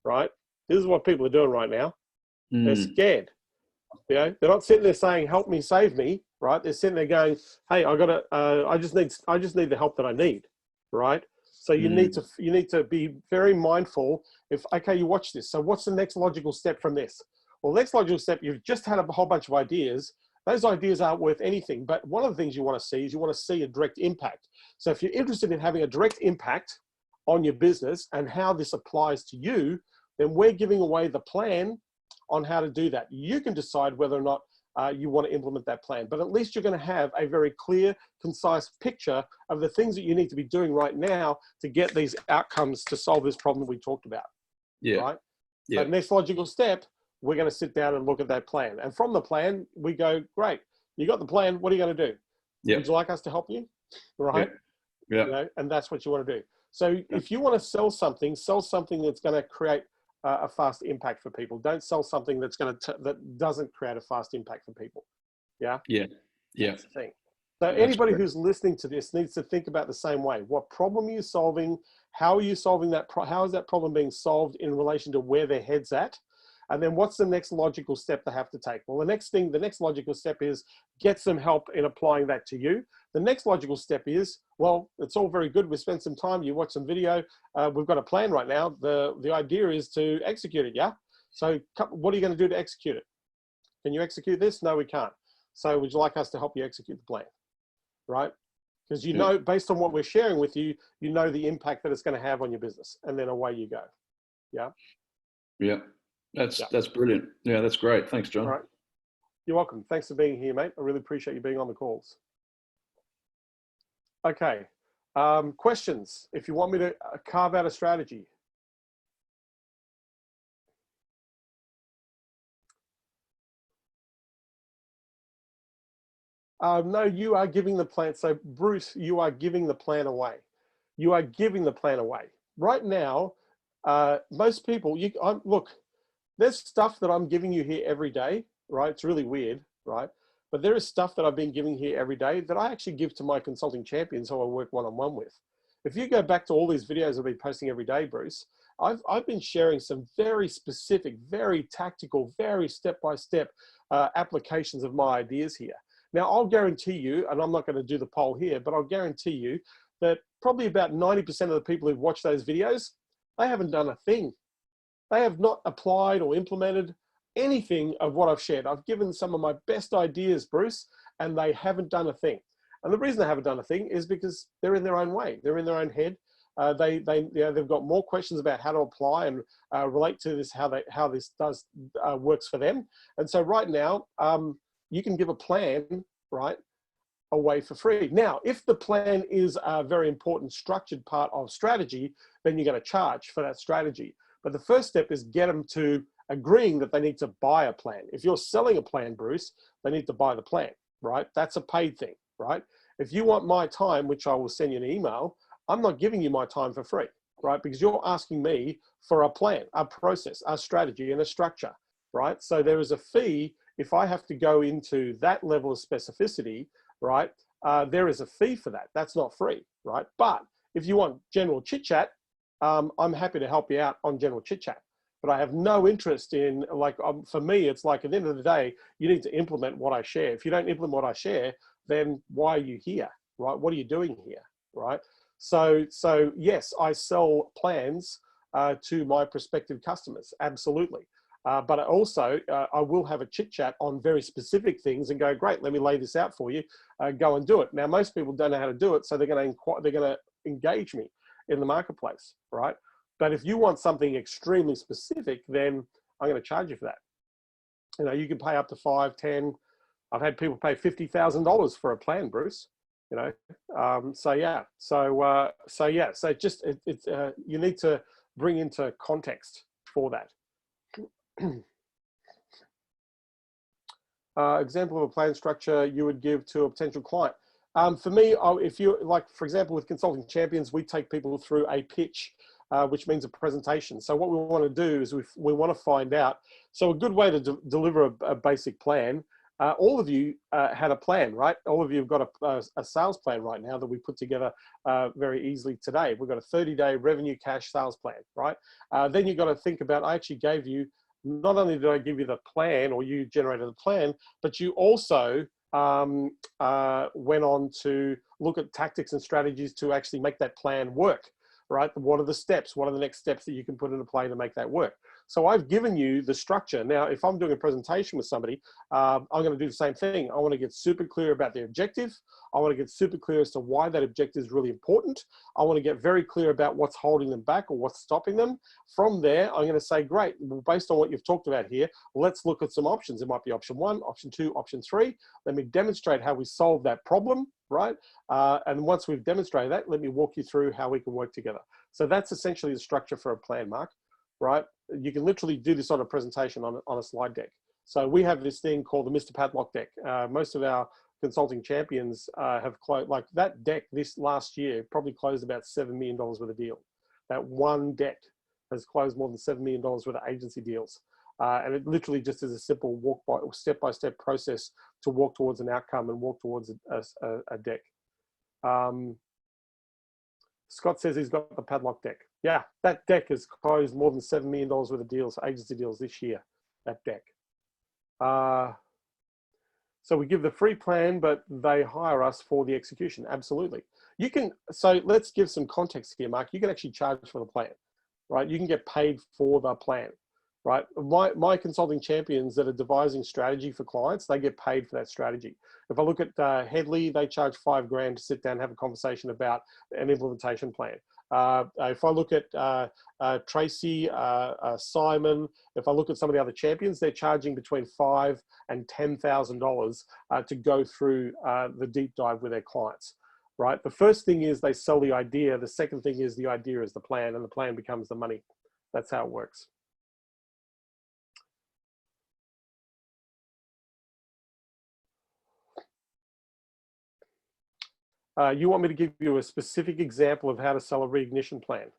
right? This is what people are doing right now. They're scared. They're not sitting there saying, help me, save me, right? They're sitting there going, hey, I just need the help that I need, right? So you need to be very mindful. Okay, you watch this. So what's the next logical step from this? Well, next logical step, you've just had a whole bunch of ideas. Those ideas aren't worth anything. But one of the things you want to see is you want to see a direct impact. So if you're interested in having a direct impact on your business and how this applies to you, then we're giving away the plan on how to do that. You can decide whether or not you want to implement that plan, but at least you're going to have a very clear, concise picture of the things that you need to be doing right now to get these outcomes to solve this problem we talked about. Yeah. Right. Yeah. So next logical step, we're going to sit down and look at that plan. And from the plan, we go, great, you got the plan. What are you going to do? Yeah. Would you like us to help you? Right. Yeah. Yeah. You know, and that's what you want to do. So if you want to sell something that's going to create a fast impact for people. Don't sell something that's that doesn't create a fast impact for people. Yeah. Yeah. Yeah. That's the thing. So anybody who's listening to this needs to think about the same way. What problem are you solving? How are you solving that? How is that problem being solved in relation to where their head's at? And then what's the next logical step they have to take? Well, the next logical step is get some help in applying that to you. The next logical step is, well, it's all very good. We spent some time, you watch some video. We've got a plan right now. The idea is to execute it, yeah? So what are you going to do to execute it? Can you execute this? No, we can't. So would you like us to help you execute the plan, right? Because you know, based on what we're sharing with you, you know the impact that it's going to have on your business, and then away you go. Yeah. Yeah. That's brilliant. Yeah, that's great. Thanks, John. All right. You're welcome. Thanks for being here, mate. I really appreciate you being on the calls. Okay. Questions. If you want me to carve out a strategy. No, you are giving the plan. So Bruce, you are giving the plan away. You are giving the plan away. Right now, most people, look, there's stuff that I'm giving you here every day, right? It's really weird, right? But there is stuff that I've been giving here every day that I actually give to my consulting champions who I work one-on-one with. If you go back to all these videos I've been posting every day, Bruce, I've been sharing some very specific, very tactical, very step-by-step applications of my ideas here. Now, I'll guarantee you, and I'm not going to do the poll here, but I'll guarantee you that probably about 90% of the people who've watched those videos, they haven't done a thing. They have not applied or implemented anything of what I've shared. I've given some of my best ideas, Bruce, and they haven't done a thing. And the reason they haven't done a thing is because they're in their own way. They're in their own head. They've got more questions about how to apply and relate to this, how this works for them. And so right now, you can give a plan, right, away for free. Now, if the plan is a very important structured part of strategy, then you're going to charge for that strategy. But the first step is get them to agreeing that they need to buy a plan. If you're selling a plan, Bruce, they need to buy the plan, right? That's a paid thing, right? If you want my time, which I will send you an email, I'm not giving you my time for free, right? Because you're asking me for a plan, a process, a strategy, and a structure, right? So there is a fee. If I have to go into that level of specificity, right, there is a fee for that. That's not free, right? But if you want general chit chat, I'm happy to help you out on general chit chat, but I have no interest in, like, for me, it's like at the end of the day, you need to implement what I share. If you don't implement what I share, then why are you here, right? What are you doing here, right? So yes, I sell plans to my prospective customers, absolutely. But also, I will have a chit chat on very specific things and go, great, let me lay this out for you, go and do it. Now, most people don't know how to do it, so they're going to engage me in the marketplace, right? But if you want something extremely specific, then I'm going to charge you for that. You know, you can pay up to 5, 10. I've had people pay $50,000 for a plan, Bruce. You know, so yeah, so just you need to bring into context for that. Example of a plan structure you would give to a potential client. For me, if you like, for example, with Consulting Champions, we take people through a pitch, which means a presentation. So what we want to do is we want to find out. So a good way to deliver a basic plan. All of you had a plan, right? All of you have got a sales plan right now that we put together very easily today. We've got a 30-day revenue cash sales plan, right? Then you've got to think about, I actually gave you, not only did I give you the plan, or you generated the plan, but you also went on to look at tactics and strategies to actually make that plan work, right? What are the steps? What are the next steps that you can put into play to make that work? So I've given you the structure. Now, if I'm doing a presentation with somebody, I'm going to do the same thing. I want to get super clear about their objective. I want to get super clear as to why that objective is really important. I want to get very clear about what's holding them back or what's stopping them. From there, I'm going to say, great, well, based on what you've talked about here, let's look at some options. It might be option 1, option 2, option 3. Let me demonstrate how we solve that problem, right? And once we've demonstrated that, let me walk you through how we can work together. So that's essentially the structure for a plan, Mark, right? You can literally do this on a presentation on a slide deck. So we have this thing called the Mr. Padlock deck. Most of our consulting champions have closed, like that deck this last year probably closed about $7 million worth of deal. That one deck has closed more than $7 million worth of agency deals. And it literally just is a simple step-by-step process to walk towards an outcome and walk towards a deck. Scott says he's got the Padlock deck. Yeah, that deck has closed more than $7 million worth of deals, agency deals this year, that deck. So we give the free plan, but they hire us for the execution. Absolutely. You can, so let's give some context here, Mark. You can actually charge for the plan, right? You can get paid for the plan, right? My consulting champions that are devising strategy for clients, they get paid for that strategy. If I look at Headley, they charge $5 grand to sit down and have a conversation about an implementation plan. If I look at Tracy, Simon, if I look at some of the other champions, they're charging between $5,000 and $10,000 to go through the deep dive with their clients, right? The first thing is they sell the idea. The second thing is the idea is the plan, and the plan becomes the money. That's how it works. You want me to give you a specific example of how to sell a reignition plan?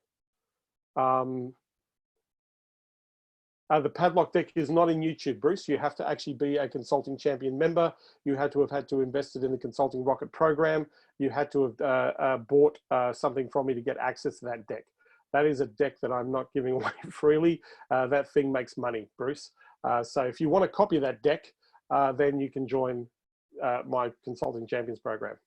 The Padlock deck is not in YouTube, Bruce. You have to actually be a consulting champion member. You had to have had to invested in the Consulting Rocket program. You had to have bought something from me to get access to that deck. That is a deck that I'm not giving away freely. That thing makes money, Bruce. So if you want a copy of that deck, then you can join my Consulting Champions program.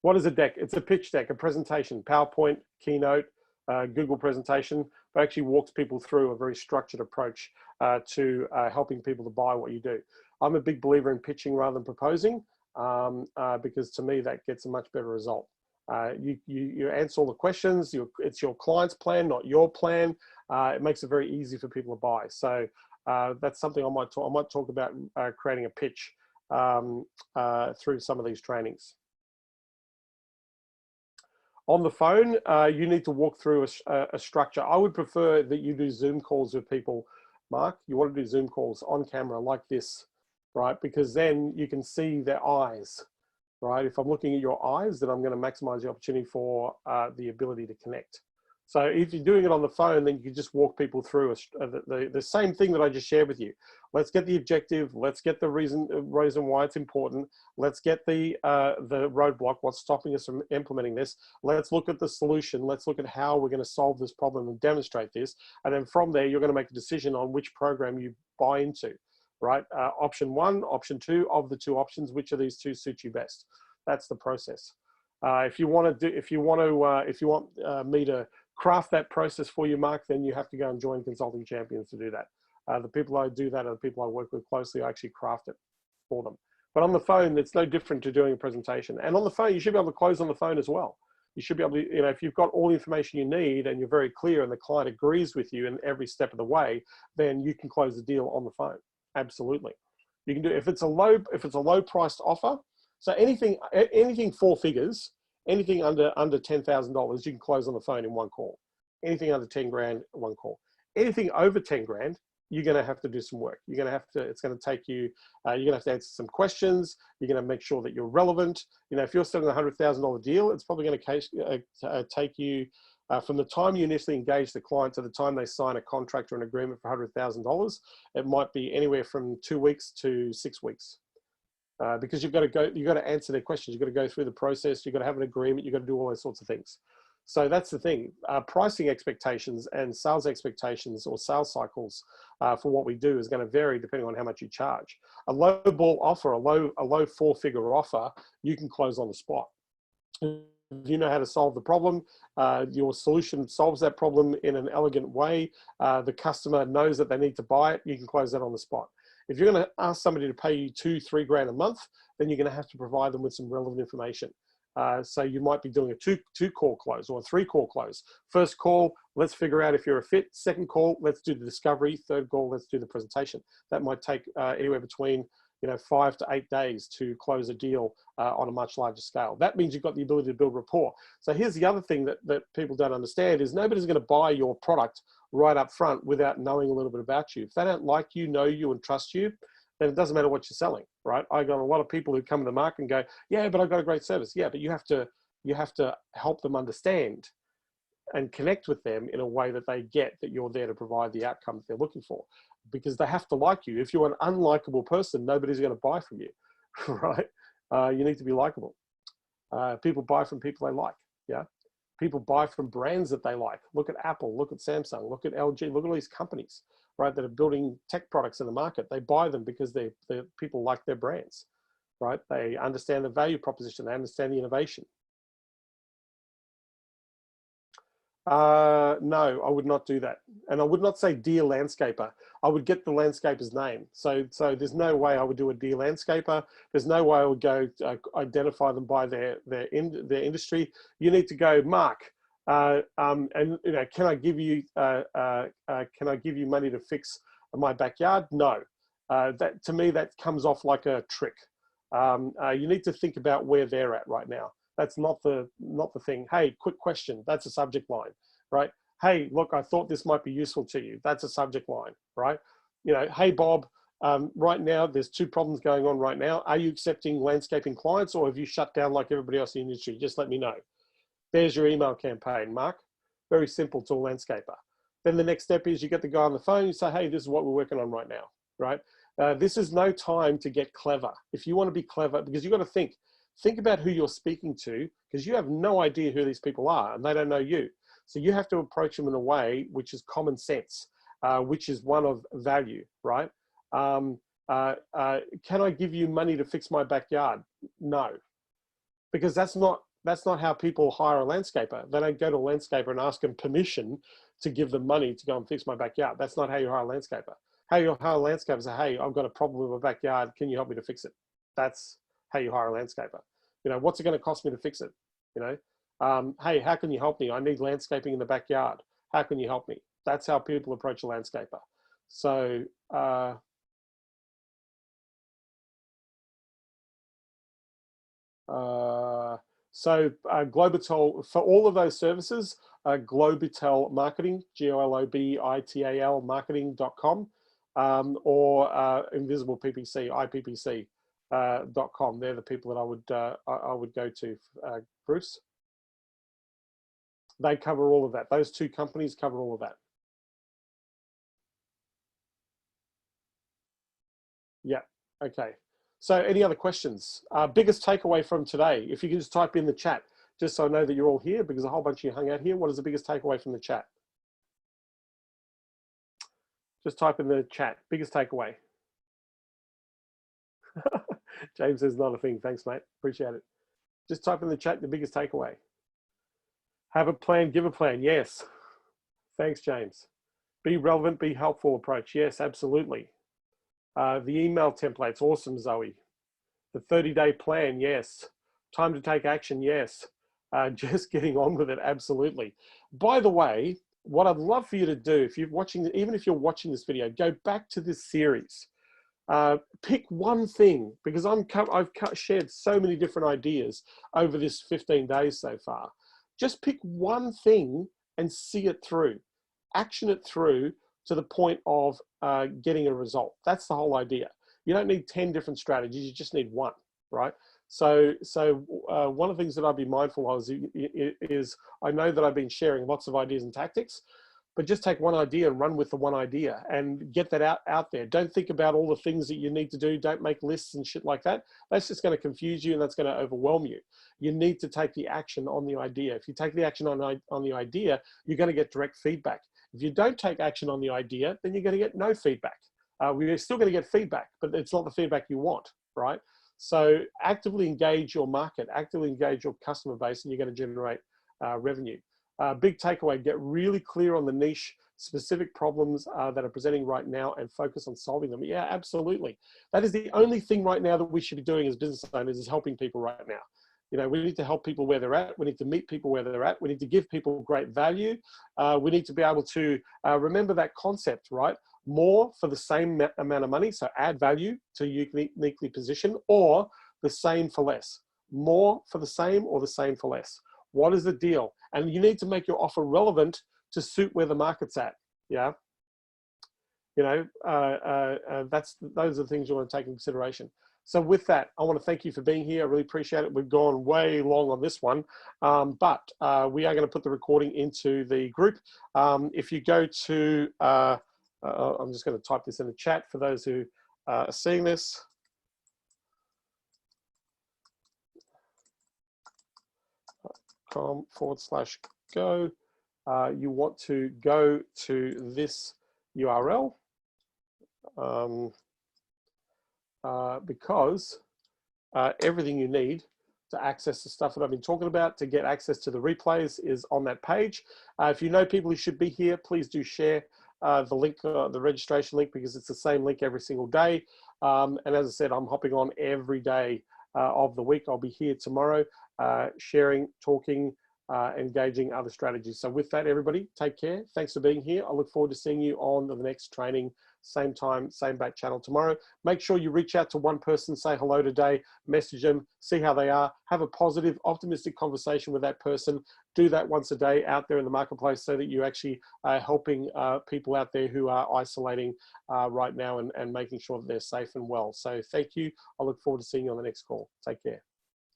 What is a deck? It's a pitch deck, a presentation, PowerPoint, Keynote, Google presentation, but actually walks people through a very structured approach to helping people to buy what you do. I'm a big believer in pitching rather than proposing because to me that gets a much better result. You answer all the questions. It's your client's plan, not your plan. It makes it very easy for people to buy. So that's something I might talk about creating a pitch through some of these trainings. On the phone, you need to walk through a structure. I would prefer that you do Zoom calls with people, Mark. You want to do Zoom calls on camera like this, right? Because then you can see their eyes, right? If I'm looking at your eyes, then I'm going to maximize the opportunity for the ability to connect. So if you're doing it on the phone, then you can just walk people through the same thing that I just shared with you. Let's get the objective. Let's get the reason why it's important. Let's get the roadblock, what's stopping us from implementing this. Let's look at the solution. Let's look at how we're going to solve this problem and demonstrate this. And then from there, you're going to make a decision on which program you buy into, right? Option 1, option 2, of the 2 options, which of these 2 suit you best? That's the process. If you want me to craft that process for you, Mark, then you have to go and join Consulting Champions to do that. The people I do that are the people I work with closely. I actually craft it for them. But on the phone, it's no different to doing a presentation. And on the phone, you should be able to close on the phone as well. You should be able to, if you've got all the information you need and you're very clear and the client agrees with you in every step of the way, then you can close the deal on the phone. Absolutely. You can do, if it's a low priced offer, so anything 4 figures, anything under $10,000, you can close on the phone in 1 call. Anything under 10 grand, 1 call. Anything over 10 grand, you're going to have to do some work. You're going to have to, it's going to take you, you're going to have to answer some questions. You're going to make sure that you're relevant. If you're selling a $100,000 deal, it's probably going to take you from the time you initially engage the client to the time they sign a contract or an agreement for $100,000. It might be anywhere from 2 weeks to 6 weeks. Because you've got to answer their questions. You've got to go through the process. You've got to have an agreement. You've got to do all those sorts of things. So that's the thing. Pricing expectations and sales expectations or sales cycles for what we do is going to vary depending on how much you charge. A low ball offer, a low 4-figure offer, you can close on the spot. you know how to solve the problem. Your solution solves that problem in an elegant way. The customer knows that they need to buy it. You can close that on the spot. If you're going to ask somebody to pay you $2-3 grand a month, then you're going to have to provide them with some relevant information. So you might be doing a two call close or a 3-call close. First call, let's figure out if you're a fit. Second call, let's do the discovery. Third call, let's do the presentation. That might take anywhere between 5 to 8 days to close a deal on a much larger scale. That means you've got the ability to build rapport. So here's the other thing that people don't understand is nobody's going to buy your product right up front without knowing a little bit about you. If they don't like you, know you, and trust you, then it doesn't matter what you're selling, right? I got a lot of people who come to the market and go, yeah, but I've got a great service. Yeah, but you have to help them understand and connect with them in a way that they get that you're there to provide the outcome that they're looking for, because they have to like you. If you're an unlikable person, nobody's going to buy from you, right? You need to be likable. People buy from people they like, yeah? People buy from brands that they like. Look at Apple, look at Samsung, look at LG, look at all these companies, right, that are building tech products in the market. They buy them because people like their brands, right? They understand the value proposition, they understand the innovation. No, I would not do that. And I would not say dear landscaper. I would get the landscaper's name. So there's no way I would do a dear landscaper. There's no way I would go identify them by their industry. You need to go, Mark, and can I give you money to fix my backyard? No. That, to me, that comes off like a trick. You need to think about where they're at right now. That's not the thing. Hey, quick question. That's a subject line, right? Hey, look, I thought this might be useful to you. That's a subject line, right? Hey, Bob, right now, there's 2 problems going on right now. Are you accepting landscaping clients, or have you shut down like everybody else in the industry? Just let me know. There's your email campaign, Mark. Very simple to a landscaper. Then the next step is you get the guy on the phone, you say, hey, this is what we're working on right now, right? This is no time to get clever. If you want to be clever, because you've got to think about who you're speaking to, because you have no idea who these people are and they don't know you. So you have to approach them in a way which is common sense, which is one of value, right? Can I give you money to fix my backyard? No, because that's not how people hire a landscaper. They don't go to a landscaper and ask them permission to give them money to go and fix my backyard. That's not how you hire a landscaper. How you hire a landscaper is, hey, I've got a problem with my backyard. Can you help me to fix it? That's how you hire a landscaper. What's it going to cost me to fix it? Hey, how can you help me? I need landscaping in the backyard. How can you help me? That's how people approach a landscaper. So, Globital, for all of those services, Globital Marketing, GOLOBITAL marketing.com, or Invisible PPC, IPPC.com. They're the people that I would go to, Bruce. They cover all of that. Those 2 companies cover all of that. Yeah, okay. So any other questions? Biggest takeaway from today, if you can just type in the chat, just so I know that you're all here, because a whole bunch of you hung out here. What is the biggest takeaway from the chat? Just type in the chat, biggest takeaway. James says not a thing. Thanks, mate. Appreciate it. Just type in the chat the biggest takeaway. Have a plan, give a plan. Yes. Thanks, James. Be relevant, be helpful approach. Yes, absolutely. The email templates, awesome, Zoe. The 30-day plan, yes. Time to take action, yes. Just getting on with it, absolutely. By the way, what I'd love for you to do, if you're watching, even if you're watching this video, go back to this series. Pick one thing, because I've shared so many different ideas over this 15 days so far. Just pick one thing and see it through. Action it through to the point of getting a result. That's the whole idea. You don't need 10 different strategies, you just need one, right? So one of the things that I'd be mindful of is I know that I've been sharing lots of ideas and tactics, but just take one idea and run with the one idea and get that out there. Don't think about all the things that you need to do. Don't make lists and shit like that. That's just going to confuse you and that's going to overwhelm you. You need to take the action on the idea. If you take the action on the idea, you're going to get direct feedback. If you don't take action on the idea, then you're going to get no feedback. We're still going to get feedback, but it's not the feedback you want, right? So actively engage your market, actively engage your customer base, and you're going to generate revenue. Big takeaway, get really clear on the niche, specific problems that are presenting right now and focus on solving them. Yeah, absolutely. That is the only thing right now that we should be doing as business owners, is helping people right now. You know, we need to help people where they're at. We need to meet people where they're at. We need to give people great value. We need to be able to remember that concept, right? More for the same amount of money. So add value to uniquely position, or the same for less. More for the same, or the same for less. What is the deal? And you need to make your offer relevant to suit where the market's at. Yeah. You know, those are the things you want to take into consideration. So with that, I want to thank you for being here. I really appreciate it. We've gone way long on this one, but we are going to put the recording into the group. If you go to, I'm just going to type this in the chat for those who are seeing this. .com/go. You want to go to this URL. Because everything you need to access the stuff that I've been talking about, to get access to the replays, is on that page. If you know people who should be here, please do share the link, the registration link, because it's the same link every single day. And as I said, I'm hopping on every day of the week. I'll be here tomorrow, sharing, talking, engaging other strategies. So with that, everybody, take care. Thanks for being here. I look forward to seeing you on the next training, same time, same back channel tomorrow. Make sure you reach out to one person, say hello today, message them, see how they are, have a positive, optimistic conversation with that person. Do that once a day out there in the marketplace, so that you actually are helping people out there who are isolating right now, and making sure that they're safe and well. So thank you. I look forward to seeing you on the next call. Take care.